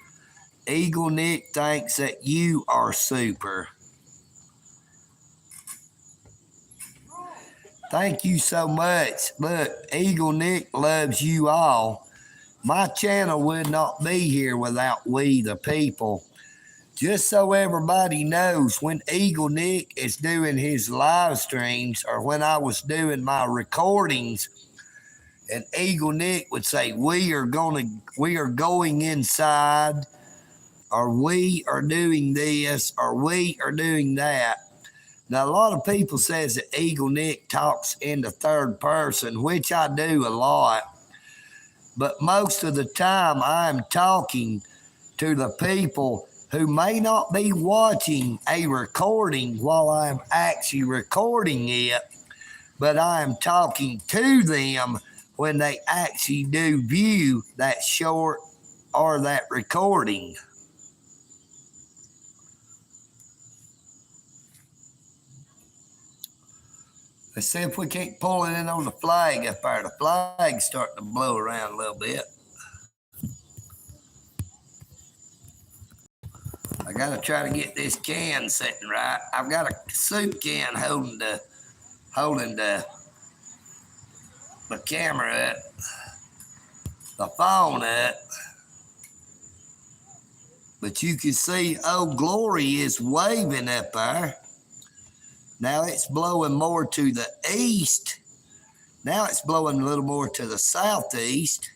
A: EagleNick thinks that you are super. Thank you so much. Look, EagleNick loves you all. My channel would not be here without we, the people. Just so everybody knows, when EagleNick is doing his live streams or when I was doing my recordings, and EagleNick would say, we are going inside, or we are doing this, or we are doing that. Now, a lot of people says that EagleNick talks in the third person, which I do a lot. But most of the time, I'm talking to the people who may not be watching a recording while I'm actually recording it. but I am talking to them when they actually do view that short or that recording. Let's see if we can't pull it in on the flag up there. The flag's starting to blow around a little bit. I gotta try to get this can sitting right. I've got a soup can holding the camera up, the phone up. But you can see Old Glory is waving up there. Now it's blowing more to the east. Now it's blowing a little more to the southeast.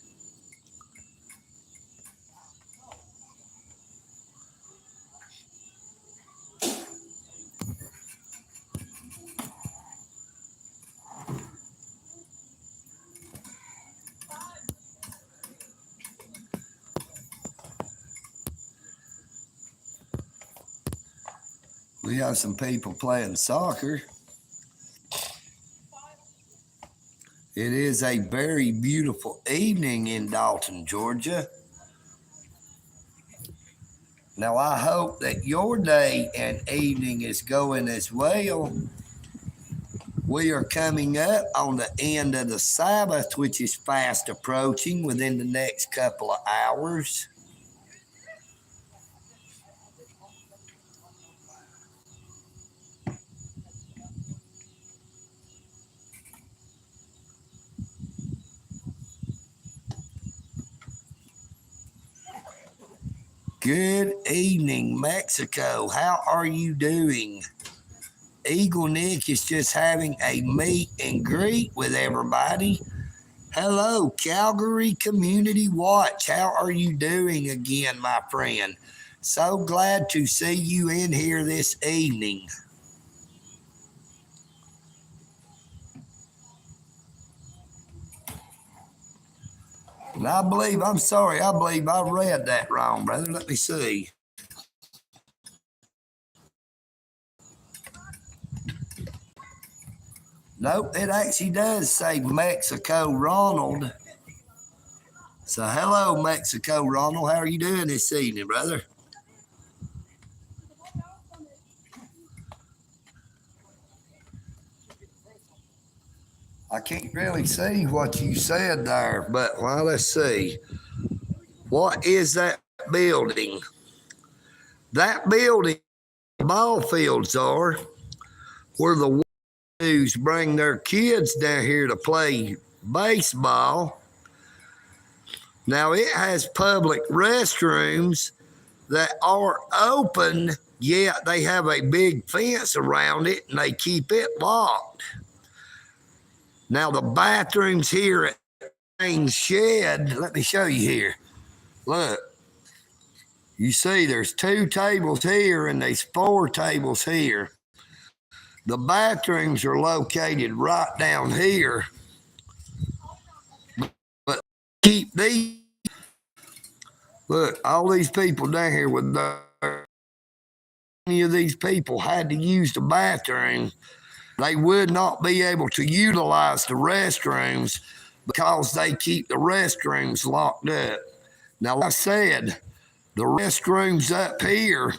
A: We have some people playing soccer. It is a very beautiful evening in Dalton, Georgia. Now, I hope that your day and evening is going as well. We are coming up on the end of the Sabbath, which is fast approaching within the next couple of hours. Good evening, Mexico. How are you doing? EagleNick is just having a meet and greet with everybody. Hello, Calgary Community Watch. How are you doing again, my friend? So glad to see you in here this evening. And I believe I read that wrong, brother. Let me see. Nope, it actually does say Mexico Ronald. So hello, Mexico Ronald. How are you doing this evening, brother? I can't really see what you said there, but well, let's see. What is that building? That building, ball fields are where the News bring their kids down here to play baseball. Now it has public restrooms that are open, yet they have a big fence around it and they keep it locked. Now the bathrooms here at Main Shed, let me show you here. Look, you see there's 2 tables here and there's 4 tables here. The bathrooms are located right down here. But keep these. Look, all these people down here with many of these people had to use the bathroom. They would not be able to utilize the restrooms because they keep the restrooms locked up. Now, like I said, the restrooms up here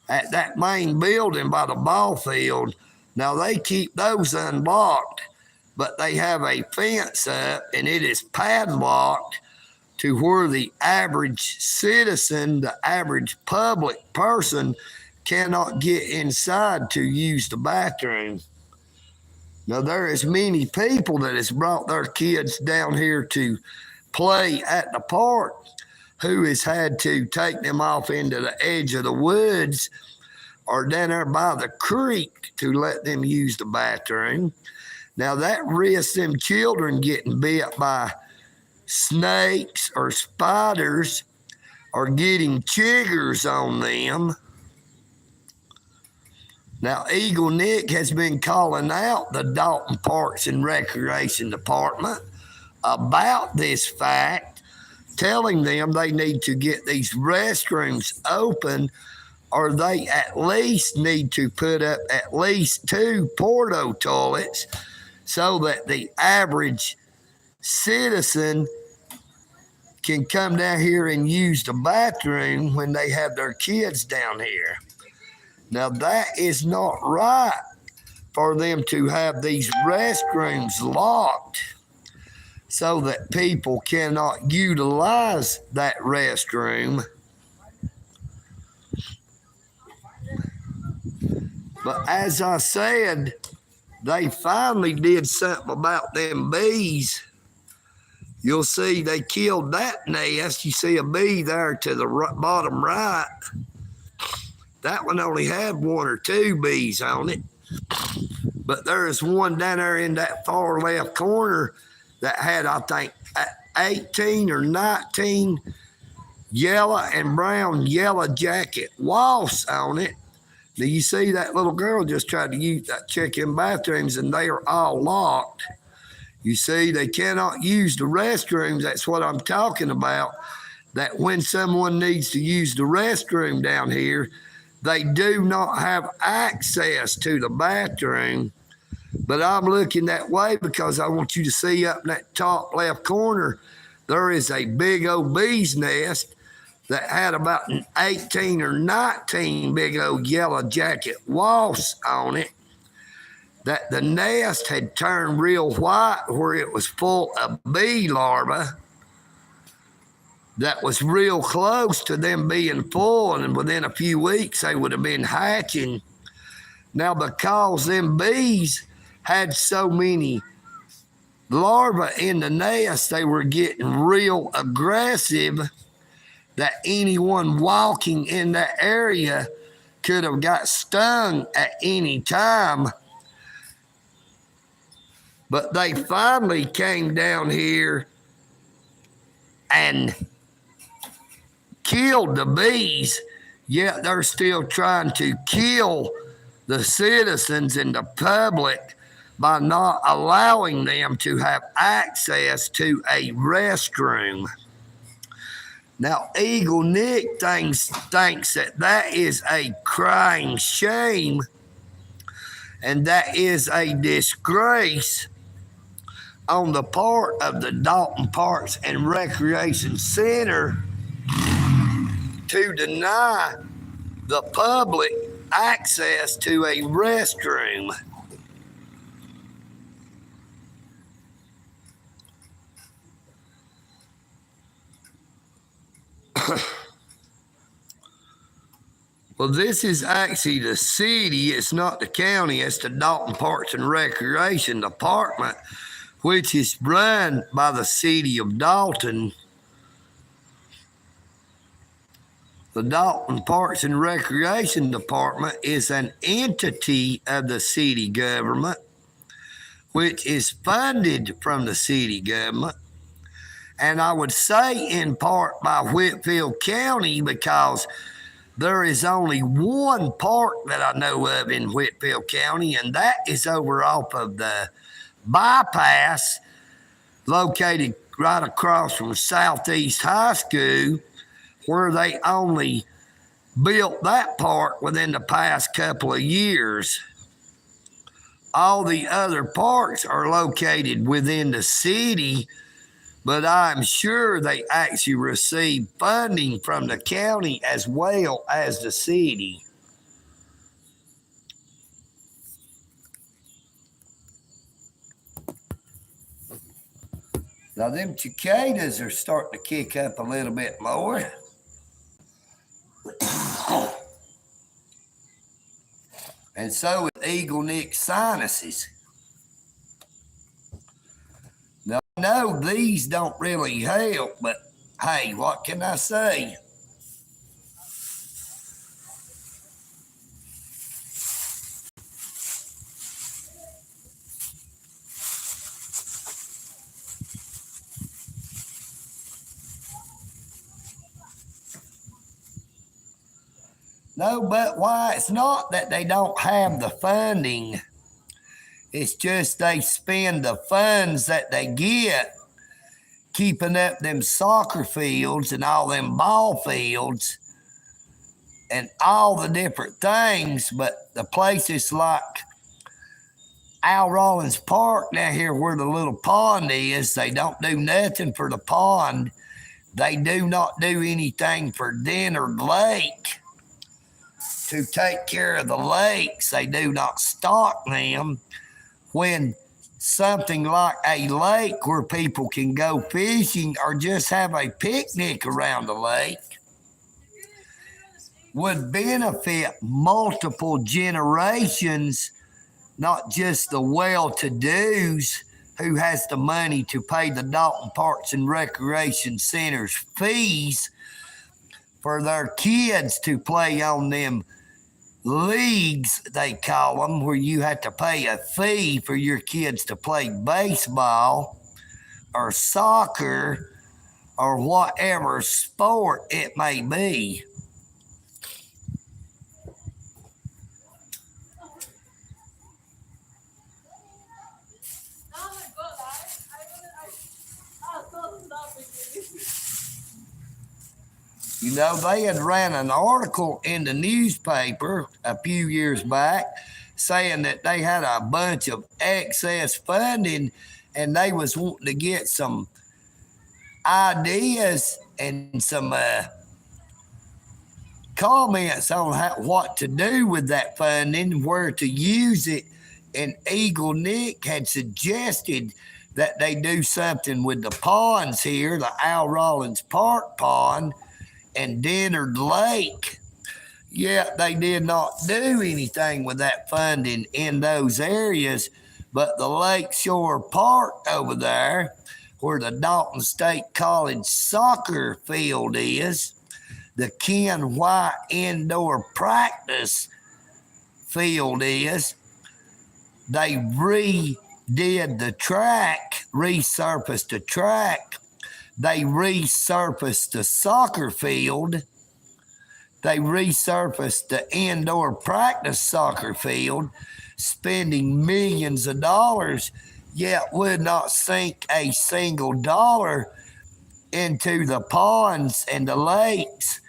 A: at that main building by the ball field, now they keep those unlocked, but they have a fence up and it is padlocked to where the average citizen, the average public person cannot get inside to use the bathroom. Now there is many people that has brought their kids down here to play at the park who has had to take them off into the edge of the woods or down there by the creek to let them use the bathroom. Now that risks them children getting bit by snakes or spiders or getting chiggers on them. Now EagleNick has been calling out the Dalton Parks and Recreation Department about this fact, telling them they need to get these restrooms open or they at least need to put up at least 2 porta toilets so that the average citizen can come down here and use the bathroom when they have their kids down here. Now, that is not right for them to have these restrooms locked so that people cannot utilize that restroom. But as I said, they finally did something about them bees. You'll see they killed that nest. You see a bee there to the bottom right. That one only had 1 or 2 bees on it. But there is one down there in that far left corner that had, I think, 18 or 19 yellow and brown yellow jacket wasps on it. Now you see that little girl just tried to check in bathrooms, and they are all locked. You see, they cannot use the restrooms. That's what I'm talking about. That when someone needs to use the restroom down here, they do not have access to the bathroom. But I'm looking that way because I want you to see up in that top left corner, there is a big old bee's nest that had about 18 or 19 big old yellow jacket wasps on it. That the nest had turned real white where it was full of bee larvae that was real close to them being full, and within a few weeks they would have been hatching. Now, because them bees had so many larvae in the nest, they were getting real aggressive, that anyone walking in that area could have got stung at any time. But they finally came down here and killed the bees, yet they're still trying to kill the citizens and the public by not allowing them to have access to a restroom. Now, EagleNick thinks that is a crying shame, and that is a disgrace on the part of the Dalton Parks and Recreation Center to deny the public access to a restroom. Well, this is actually the city. It's not the county. It's the Dalton Parks and Recreation Department, which is run by the city of Dalton. The Dalton Parks and Recreation Department is an entity of the city government, which is funded from the city government. And I would say in part by Whitfield County, because there is only one park that I know of in Whitfield County, and that is over off of the bypass located right across from Southeast High School, where they only built that park within the past couple of years. All the other parks are located within the city, but I'm sure they actually receive funding from the county as well as the city. Now, them cicadas are starting to kick up a little bit more. And so with EagleNick's sinuses. Now, I know these don't really help, but hey, what can I say? No, but why? It's not that they don't have the funding. It's just they spend the funds that they get keeping up them soccer fields and all them ball fields and all the different things. But the places like Al Rollins Park down here where the little pond is, they don't do nothing for the pond. They do not do anything for Dinner Lake to take care of the lakes. They do not stock them. When something like a lake where people can go fishing or just have a picnic around the lake would benefit multiple generations, not just the well-to-dos who has the money to pay the Dalton Parks and Recreation Center's fees for their kids to play on them leagues, they call them, where you have to pay a fee for your kids to play baseball or soccer or whatever sport it may be. You know, they had ran an article in the newspaper a few years back saying that they had a bunch of excess funding and they was wanting to get some ideas and some comments on what to do with that funding, where to use it. And EagleNick had suggested that they do something with the ponds here, the Al Rollins Park pond and Dinner Lake. Yet they did not do anything with that funding in those areas, but the Lakeshore Park over there, where the Dalton State College soccer field is, the Ken White indoor practice field is, they redid the track, resurfaced the track. They resurfaced the soccer field. They resurfaced the indoor practice soccer field, spending millions of dollars, yet would not sink a single dollar into the ponds and the lakes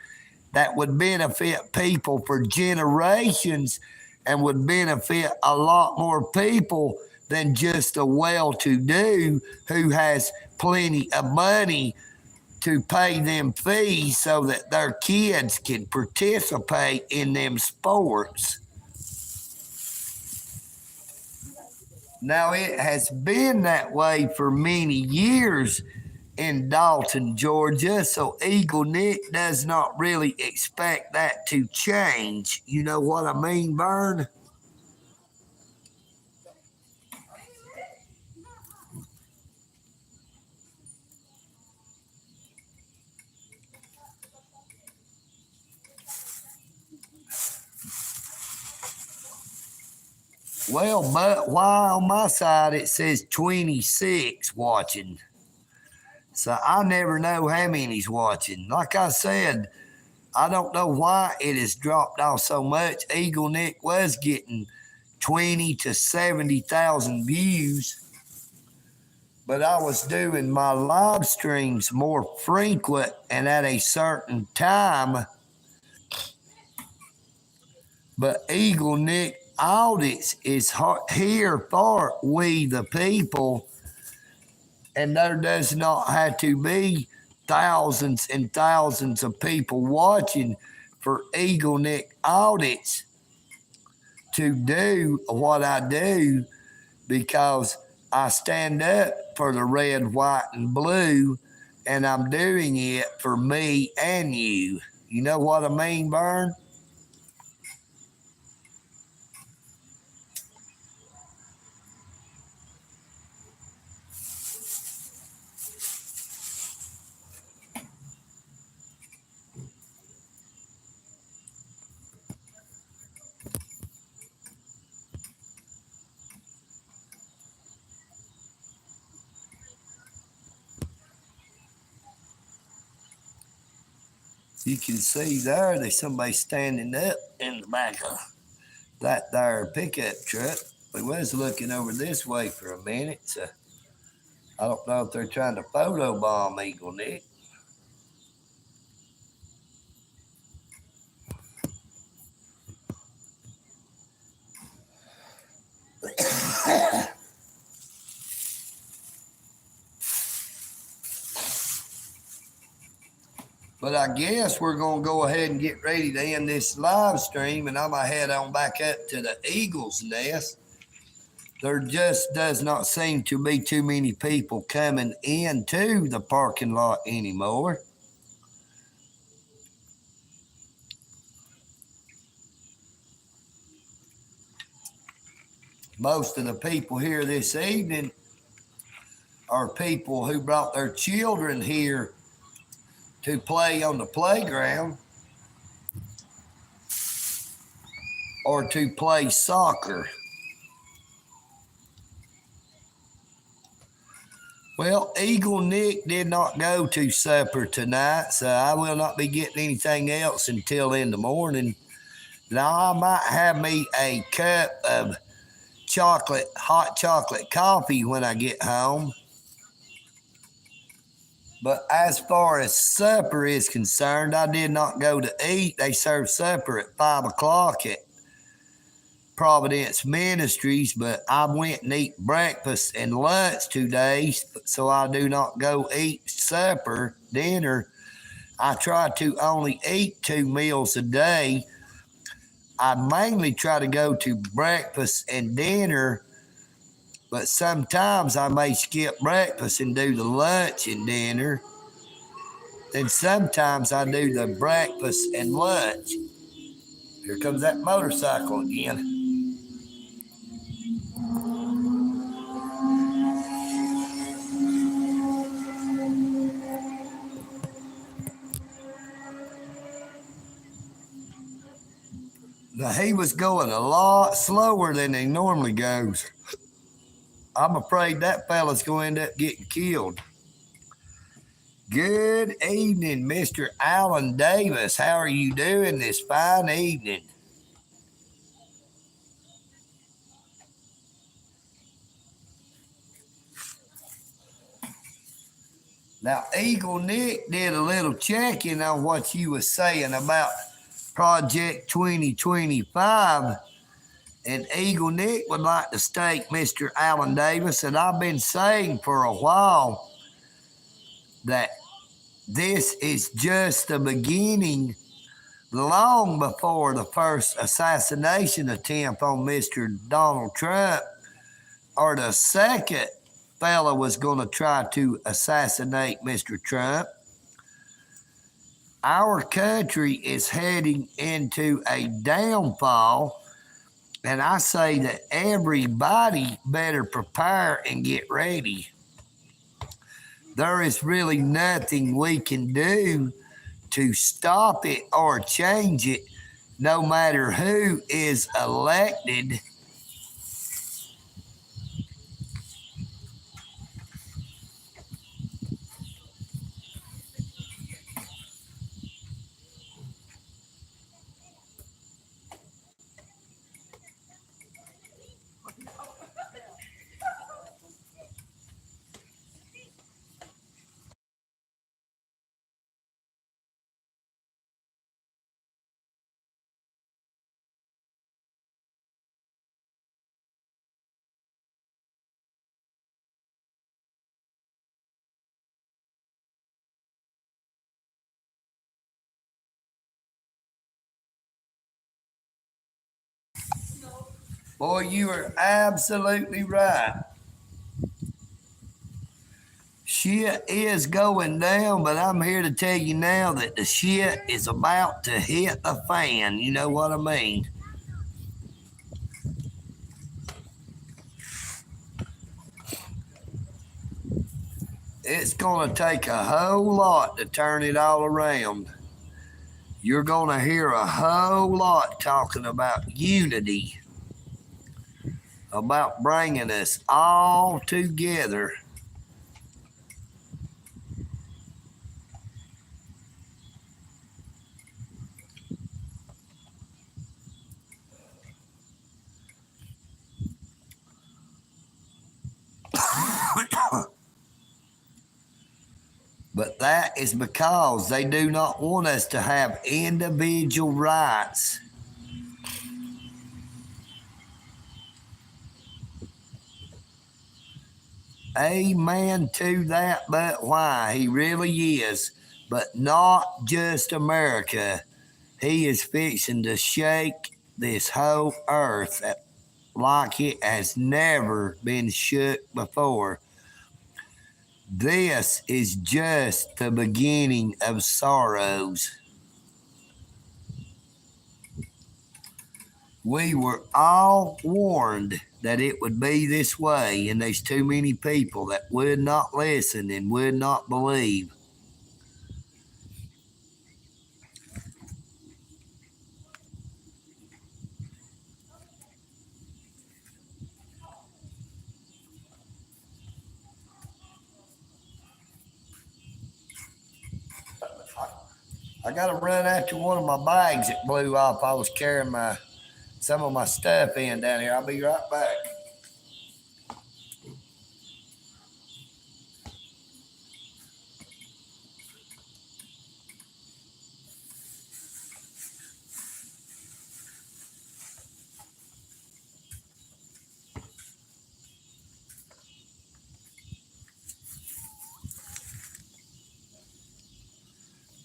A: that would benefit people for generations and would benefit a lot more people than just the well-to-do who has plenty of money to pay them fees so that their kids can participate in them sports. Now, it has been that way for many years in Dalton, Georgia, so EagleNick does not really expect that to change. You know what I mean, Vern? Well, but why on my side it says 26 watching? So I never know how many's watching. Like I said, I don't know why it has dropped off so much. EagleNick was getting 20 to 70,000 views, but I was doing my live streams more frequent and at a certain time. But EagleNick audits is here for we the people, and there does not have to be thousands and thousands of people watching for EagleNick audits to do what I do, because I stand up for the red, white, and blue, and I'm doing it for me and you. You know what I mean, Vern? You can see there's somebody standing up in the back of that there pickup truck. We was looking over this way for a minute, so I don't know if they're trying to photobomb EagleNick. But I guess we're going to go ahead and get ready to end this live stream, and I'm going to head on back up to the Eagle's Nest. There just does not seem to be too many people coming into the parking lot anymore. Most of the people here this evening are people who brought their children here to play on the playground or to play soccer. Well, EagleNick did not go to supper tonight, so I will not be getting anything else until in the morning. Now, I might have me a cup of hot chocolate coffee when I get home. But as far as supper is concerned, I did not go to eat. They served supper at 5 o'clock at Providence Ministries, but I went and eat breakfast and lunch 2 days, so I do not go eat supper, dinner. I try to only eat 2 meals a day. I mainly try to go to breakfast and dinner, but sometimes I may skip breakfast and do the lunch and dinner. Then sometimes I do the breakfast and lunch. Here comes that motorcycle again. Now, he was going a lot slower than he normally goes. I'm afraid that fella's going to end up getting killed. Good evening, Mr. Alan Davis. How are you doing this fine evening? Now, EagleNick did a little checking on what you were saying about Project 2025, and EagleNick would like to state, Mr. Alan Davis, that I've been saying for a while that this is just the beginning, long before the first assassination attempt on Mr. Donald Trump or the second fella was going to try to assassinate Mr. Trump. Our country is heading into a downfall, and I say that everybody better prepare and get ready. There is really nothing we can do to stop it or change it, no matter who is elected. Boy, you are absolutely right. Shit is going down, but I'm here to tell you now that the shit is about to hit the fan. You know what I mean? It's going to take a whole lot to turn it all around. You're going to hear a whole lot talking about unity, about bringing us all together. But that is because they do not want us to have individual rights. Amen to that, but why? He really is. But not just America. He is fixing to shake this whole earth like it has never been shook before. This is just the beginning of sorrows. We were all warned that it would be this way, and there's too many people that would not listen and would not believe. I got to run after one of my bags that blew off. I was carrying some of my stuff in down here. I'll be right back.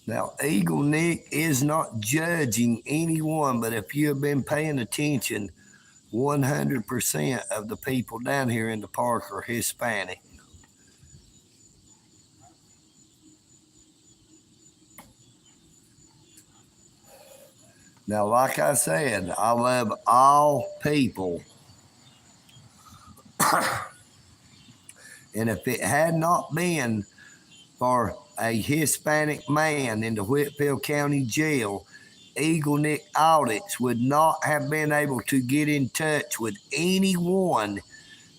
A: Now, EagleNick is not judging anyone, but if you have been paying attention, 100% of the people down here in the park are Hispanic. Now, like I said, I love all people. And if it had not been for a Hispanic man in the Whitfield County Jail, EagleNick audits would not have been able to get in touch with anyone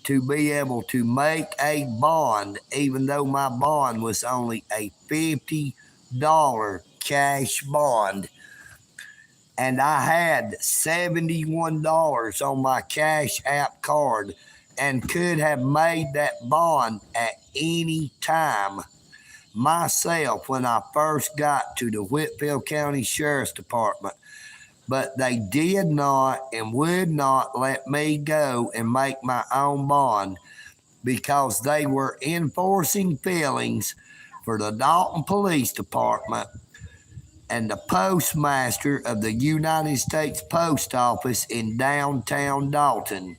A: to be able to make a bond, even though my bond was only a $50 cash bond. And I had $71 on my Cash App card and could have made that bond at any time myself when I first got to the Whitfield County Sheriff's Department. But they did not and would not let me go and make my own bond because they were enforcing feelings for the Dalton Police Department and the postmaster of the United States Post Office in downtown Dalton.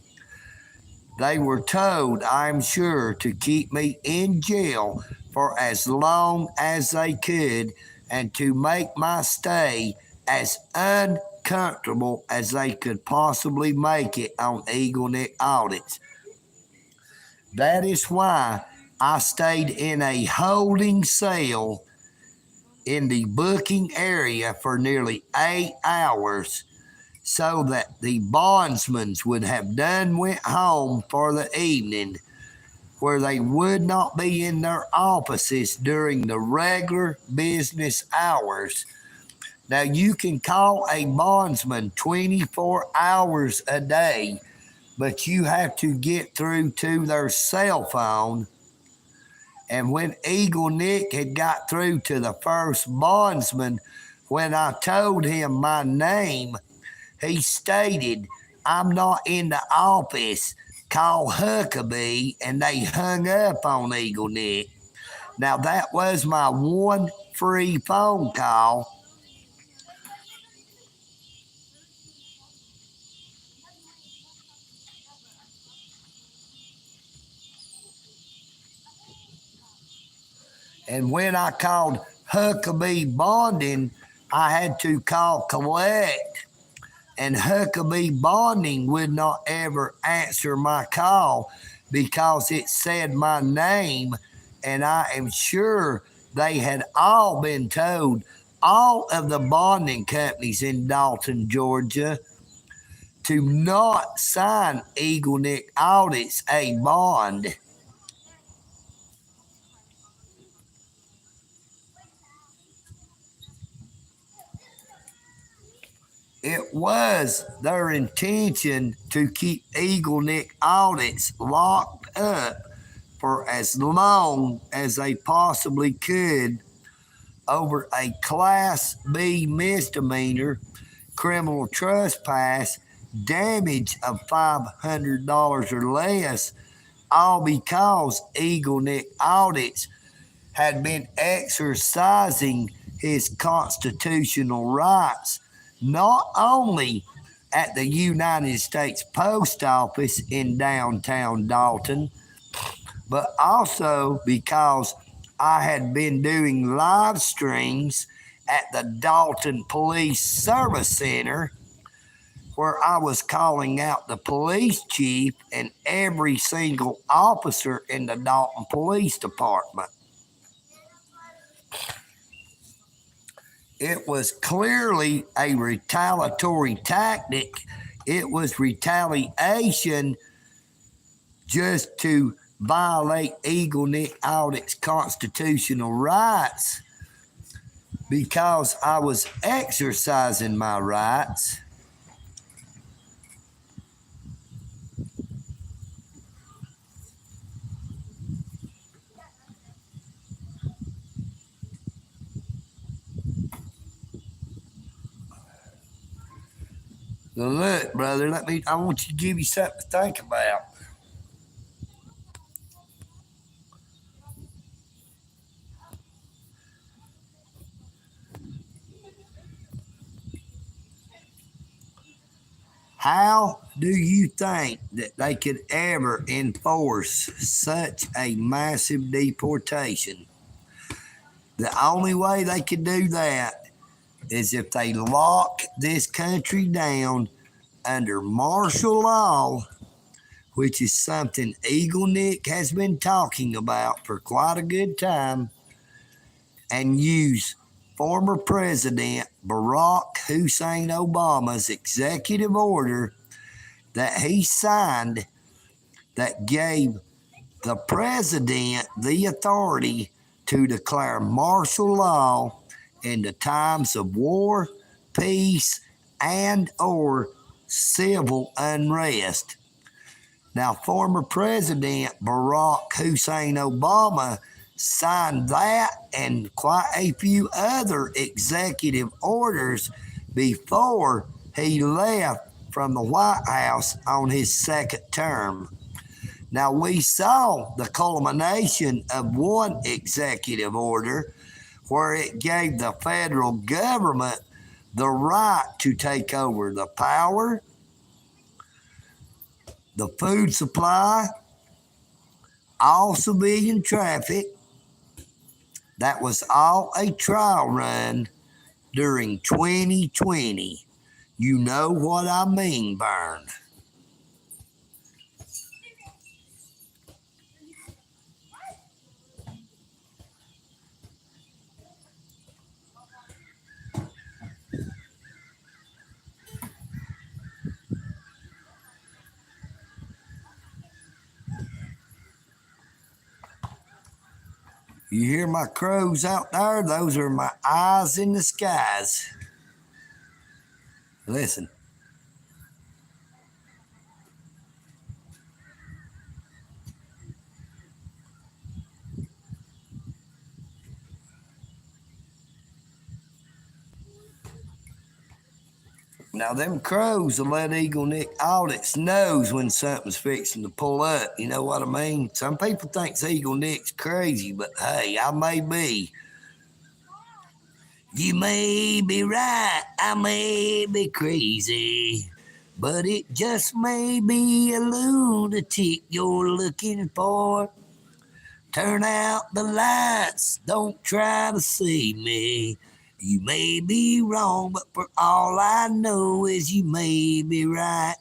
A: They were told, I'm sure, to keep me in jail for as long as they could and to make my stay as uncomfortable as they could possibly make it on EagleNick audits. That is why I stayed in a holding cell in the booking area for nearly 8 hours so that the bondsmen would have went home for the evening where they would not be in their offices during the regular business hours. Now, you can call a bondsman 24 hours a day, but you have to get through to their cell phone. And when EagleNick had got through to the first bondsman, when I told him my name, he stated, I'm not in the office. Call Huckabee, and they hung up on EagleNick. Now, that was my one free phone call. And when I called Huckabee Bonding, I had to call collect. And Huckabee Bonding would not ever answer my call because it said my name. And I am sure they had all been told, all of the bonding companies in Dalton, Georgia, to not sign EagleNick audits a bond. It was their intention to keep EagleNick audits locked up for as long as they possibly could over a Class B misdemeanor, criminal trespass, damage of $500 or less, all because EagleNick audits had been exercising his constitutional rights not only at the United States Post Office in downtown Dalton, but also because I had been doing live streams at the Dalton Police Service Center where I was calling out the police chief and every single officer in the Dalton Police Department. It was clearly a retaliatory tactic. It was retaliation just to violate EagleNick Audit's constitutional rights because I was exercising my rights. So look, brother, I want you to give you something to think about. How do you think that they could ever enforce such a massive deportation? The only way they could do that is if they lock this country down under martial law, which is something EagleNick has been talking about for quite a good time, and use former President Barack Hussein Obama's executive order that he signed that gave the president the authority to declare martial law in the times of war, peace, and or civil unrest. Now, former President Barack Hussein Obama signed that and quite a few other executive orders before he left from the White House on his second term. Now, we saw the culmination of one executive order where it gave the federal government the right to take over the power, the food supply, all civilian traffic. That was all a trial run during 2020. You know what I mean, Burn. You hear my crows out there? Those are my eyes in the skies. Listen. Now, them crows will let EagleNick Audits knows when something's fixing to pull up. You know what I mean? Some people think EagleNick's crazy, but hey, I may be. You may be right, I may be crazy, but it just may be a lunatic you're looking for. Turn out the lights, don't try to see me. You may be wrong, but for all I know is you may be right.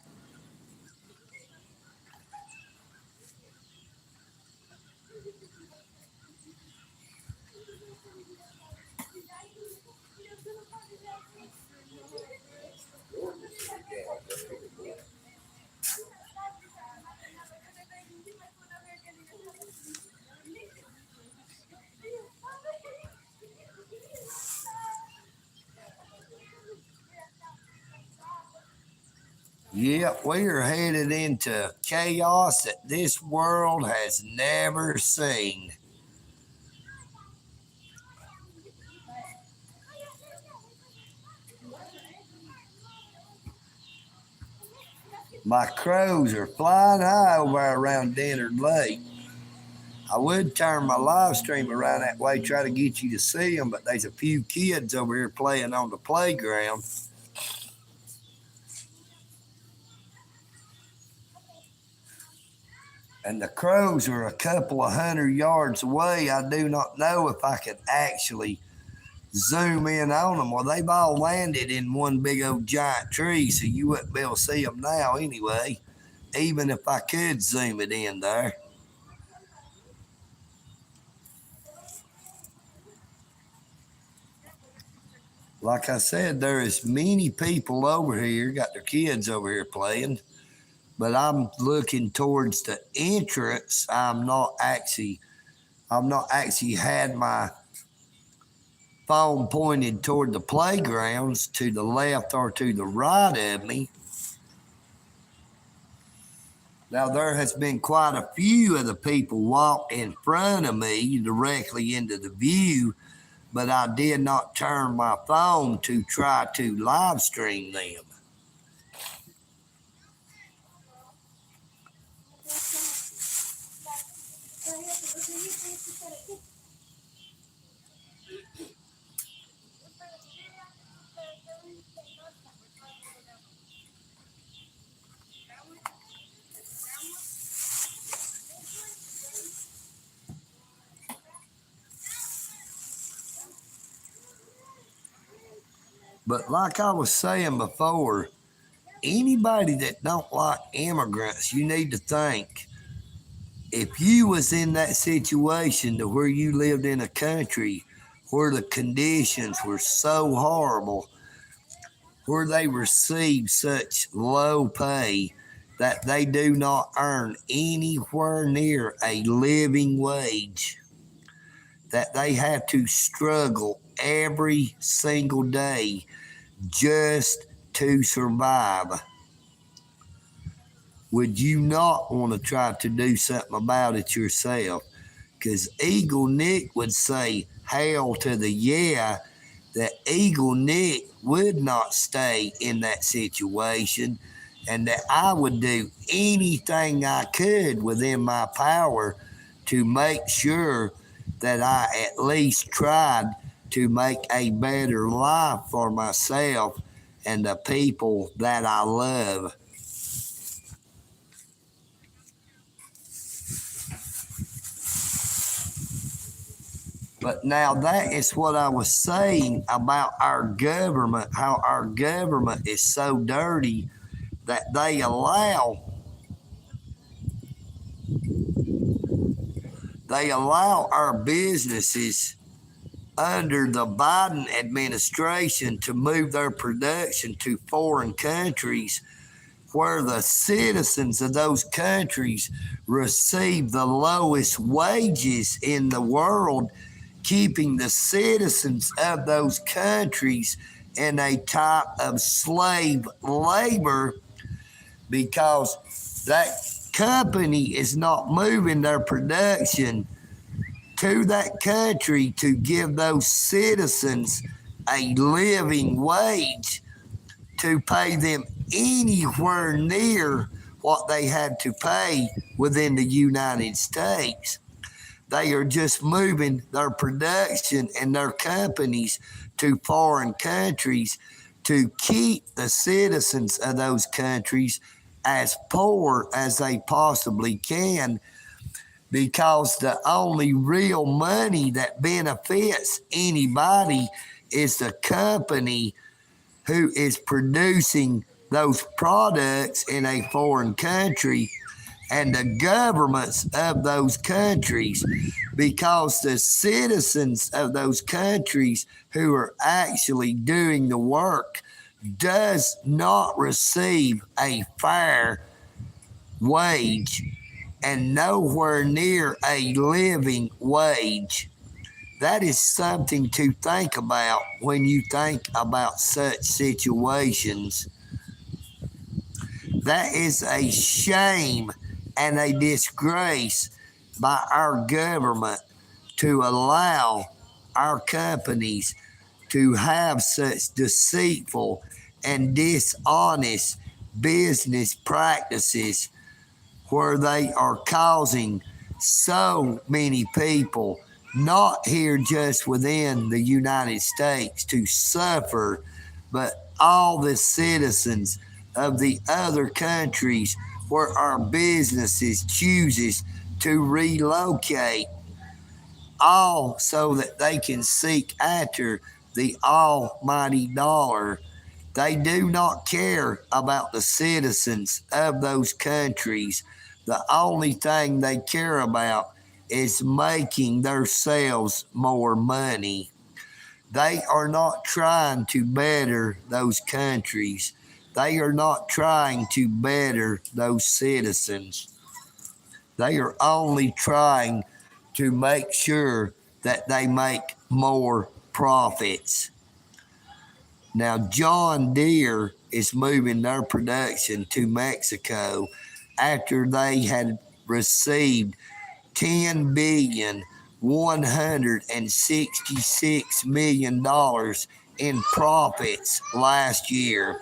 A: Yep, we are headed into chaos that this world has never seen. My crows are flying high over around Dennard Lake. I would turn my live stream around that way, try to get you to see them, but there's a few kids over here playing on the playground. And the crows are a couple of 100 yards away. I do not know if I could actually zoom in on them. Well, they've all landed in one big old giant tree, so you wouldn't be able to see them now anyway, even if I could zoom it in there. Like I said, there is many people over here, got their kids over here playing, but I'm looking towards the entrance. I've not actually had my phone pointed toward the playgrounds to the left or to the right of me. Now, there has been quite a few of the people walk in front of me directly into the view, but I did not turn my phone to try to live stream them. But like I was saying before, anybody that don't like immigrants, you need to think, if you was in that situation to where you lived in a country where the conditions were so horrible, where they receive such low pay that they do not earn anywhere near a living wage, that they have to struggle every single day just to survive, would you not want to try to do something about it yourself? Because EagleNick would say hell to the yeah, that EagleNick would not stay in that situation, and that I would do anything I could within my power to make sure that I at least tried to make a better life for myself and the people that I love. But now that is what I was saying about our government, how our government is so dirty that they allow our businesses under the Biden administration to move their production to foreign countries where the citizens of those countries receive the lowest wages in the world, keeping the citizens of those countries in a type of slave labor because that company is not moving their production to that country to give those citizens a living wage to pay them anywhere near what they had to pay within the United States. They are just moving their production and their companies to foreign countries to keep the citizens of those countries as poor as they possibly can, because the only real money that benefits anybody is the company who is producing those products in a foreign country and the governments of those countries, because the citizens of those countries who are actually doing the work does not receive a fair wage and nowhere near a living wage. That is something to think about when you think about such situations. That is a shame and a disgrace by our government to allow our companies to have such deceitful and dishonest business practices where they are causing so many people, not here just within the United States, to suffer, but all the citizens of the other countries where our businesses chooses to relocate, all so that they can seek after the almighty dollar. They do not care about the citizens of those countries. The only thing they care about is making themselves more money. They are not trying to better those countries. They are not trying to better those citizens. They are only trying to make sure that they make more profits. Now, John Deere is moving their production to Mexico after they had received $10,166,000,000 in profits last year.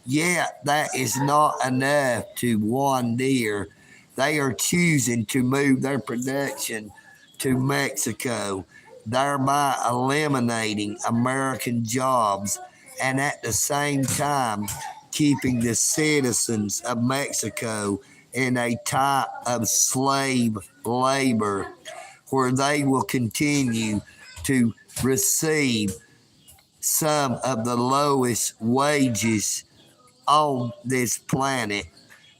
A: Yet that is not enough to John Deere. They are choosing to move their production to Mexico, thereby eliminating American jobs and at the same time keeping the citizens of Mexico in a type of slave labor where they will continue to receive some of the lowest wages on this planet.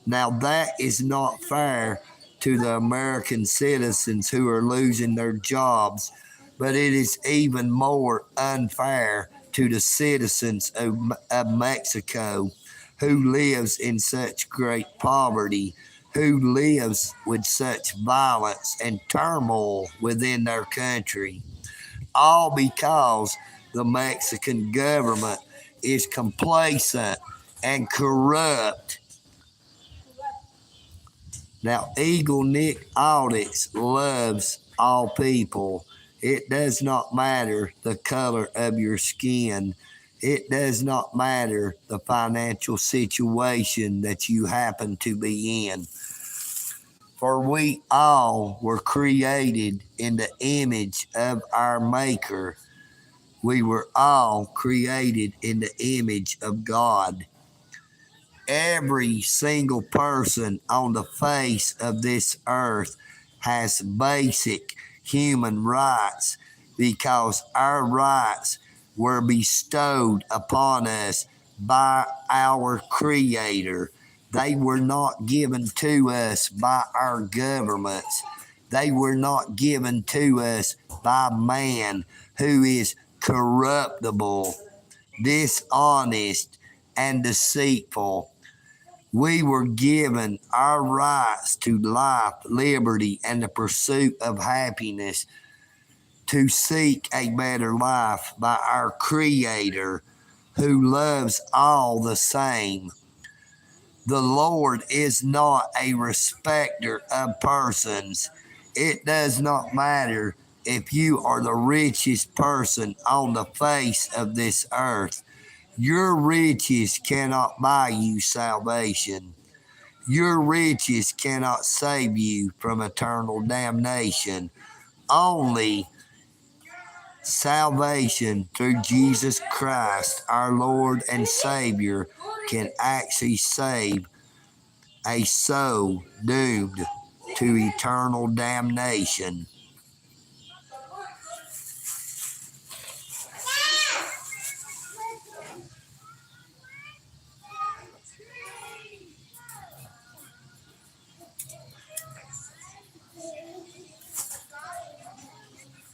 A: Now, that is not fair to the American citizens who are losing their jobs, but it is even more unfair to the citizens of Mexico who lives in such great poverty, who lives with such violence and turmoil within their country, all because the Mexican government is complacent and corrupt. Now, EagleNick Audits loves all people. It does not matter the color of your skin. It does not matter the financial situation that you happen to be in. For we all were created in the image of our Maker. We were all created in the image of God. Every single person on the face of this earth has basic human rights because our rights were bestowed upon us by our Creator. They were not given to us by our governments. They were not given to us by man who is corruptible, dishonest, and deceitful. We were given our rights to life, liberty, and the pursuit of happiness, to seek a better life by our Creator who loves all the same. The Lord is not a respecter of persons. It does not matter if you are the richest person on the face of this earth. Your riches cannot buy you salvation. Your riches cannot save you from eternal damnation. Only salvation through Jesus Christ, our Lord and Savior, can actually save a soul doomed to eternal damnation.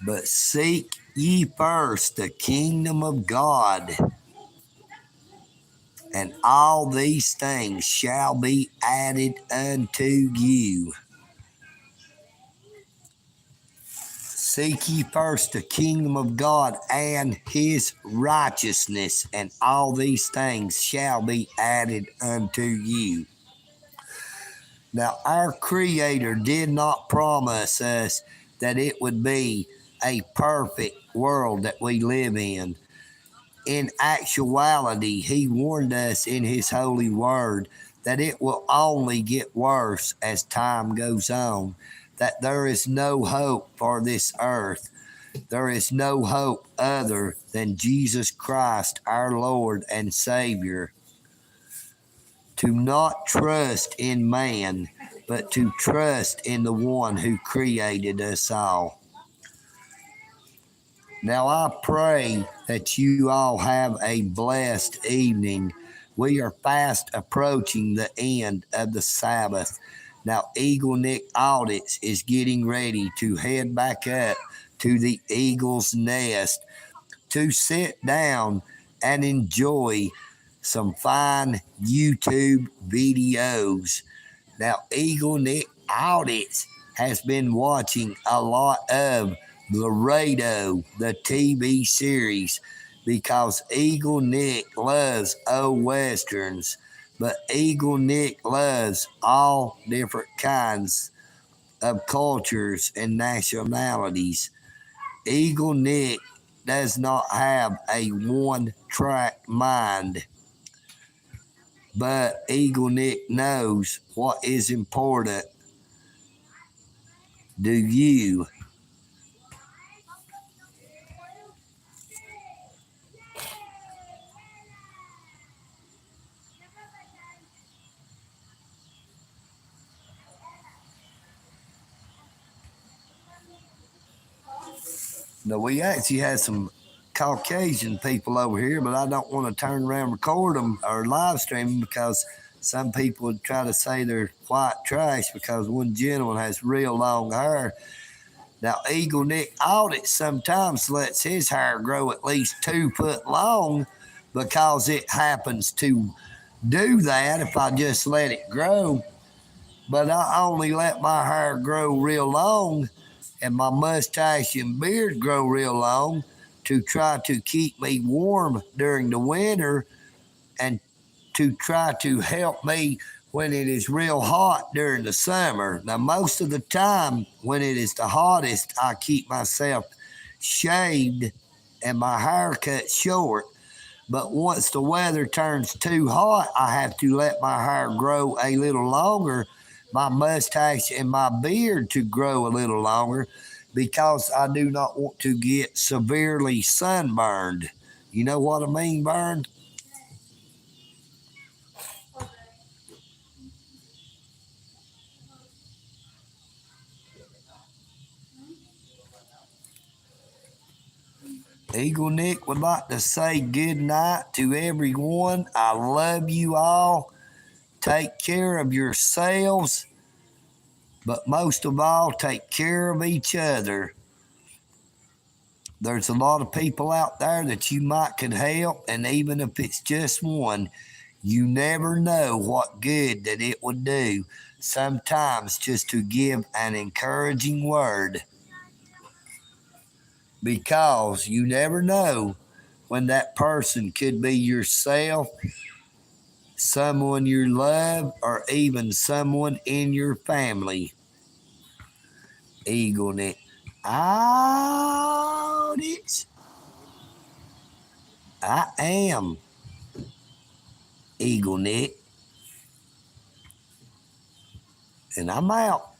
A: But seek ye first the kingdom of God, and all these things shall be added unto you. Seek ye first the kingdom of God and his righteousness, and all these things shall be added unto you. Now, our Creator did not promise us that it would be a perfect world that we live in. in actuality, he warned us in his holy word that it will only get worse as time goes on, that there is no hope for this earth. There is no hope other than Jesus Christ, our Lord and Savior. To not trust in man, but to trust in the one who created us all. Now I pray that you all have a blessed evening. We are fast approaching the end of the Sabbath. Now EagleNick Audits is getting ready to head back up to the Eagle's Nest to sit down and enjoy some fine YouTube videos. Now, EagleNick Audits has been watching a lot of Laredo, the TV series, because EagleNick loves old westerns, but EagleNick loves all different kinds of cultures and nationalities. EagleNick does not have a one-track mind, but EagleNick knows what is important. Do you? Now, we actually had some Caucasian people over here, but I don't want to turn around and record them or live stream them because some people would try to say they're white trash because one gentleman has real long hair. Now, EagleNick Audit sometimes lets his hair grow at least 2 foot long because it happens to do that if I just let it grow. But I only let my hair grow real long and my mustache and beard grow real long to try to keep me warm during the winter and to try to help me when it is real hot during the summer. Now, most of the time when it is the hottest, I keep myself shaved and my hair cut short. But once the weather turns too hot, I have to let my hair grow a little longer, my mustache and my beard to grow a little longer because I do not want to get severely sunburned. You know what I mean, burned? EagleNick would like to say good night to everyone. I love you all. Take care of yourselves, but most of all, take care of each other. There's a lot of people out there that you might could help, and even if it's just one, you never know what good that it would do. Sometimes just to give an encouraging word, because you never know when that person could be yourself, someone you love, or even someone in your family. EagleNick Audits. I am EagleNick, and I'm out.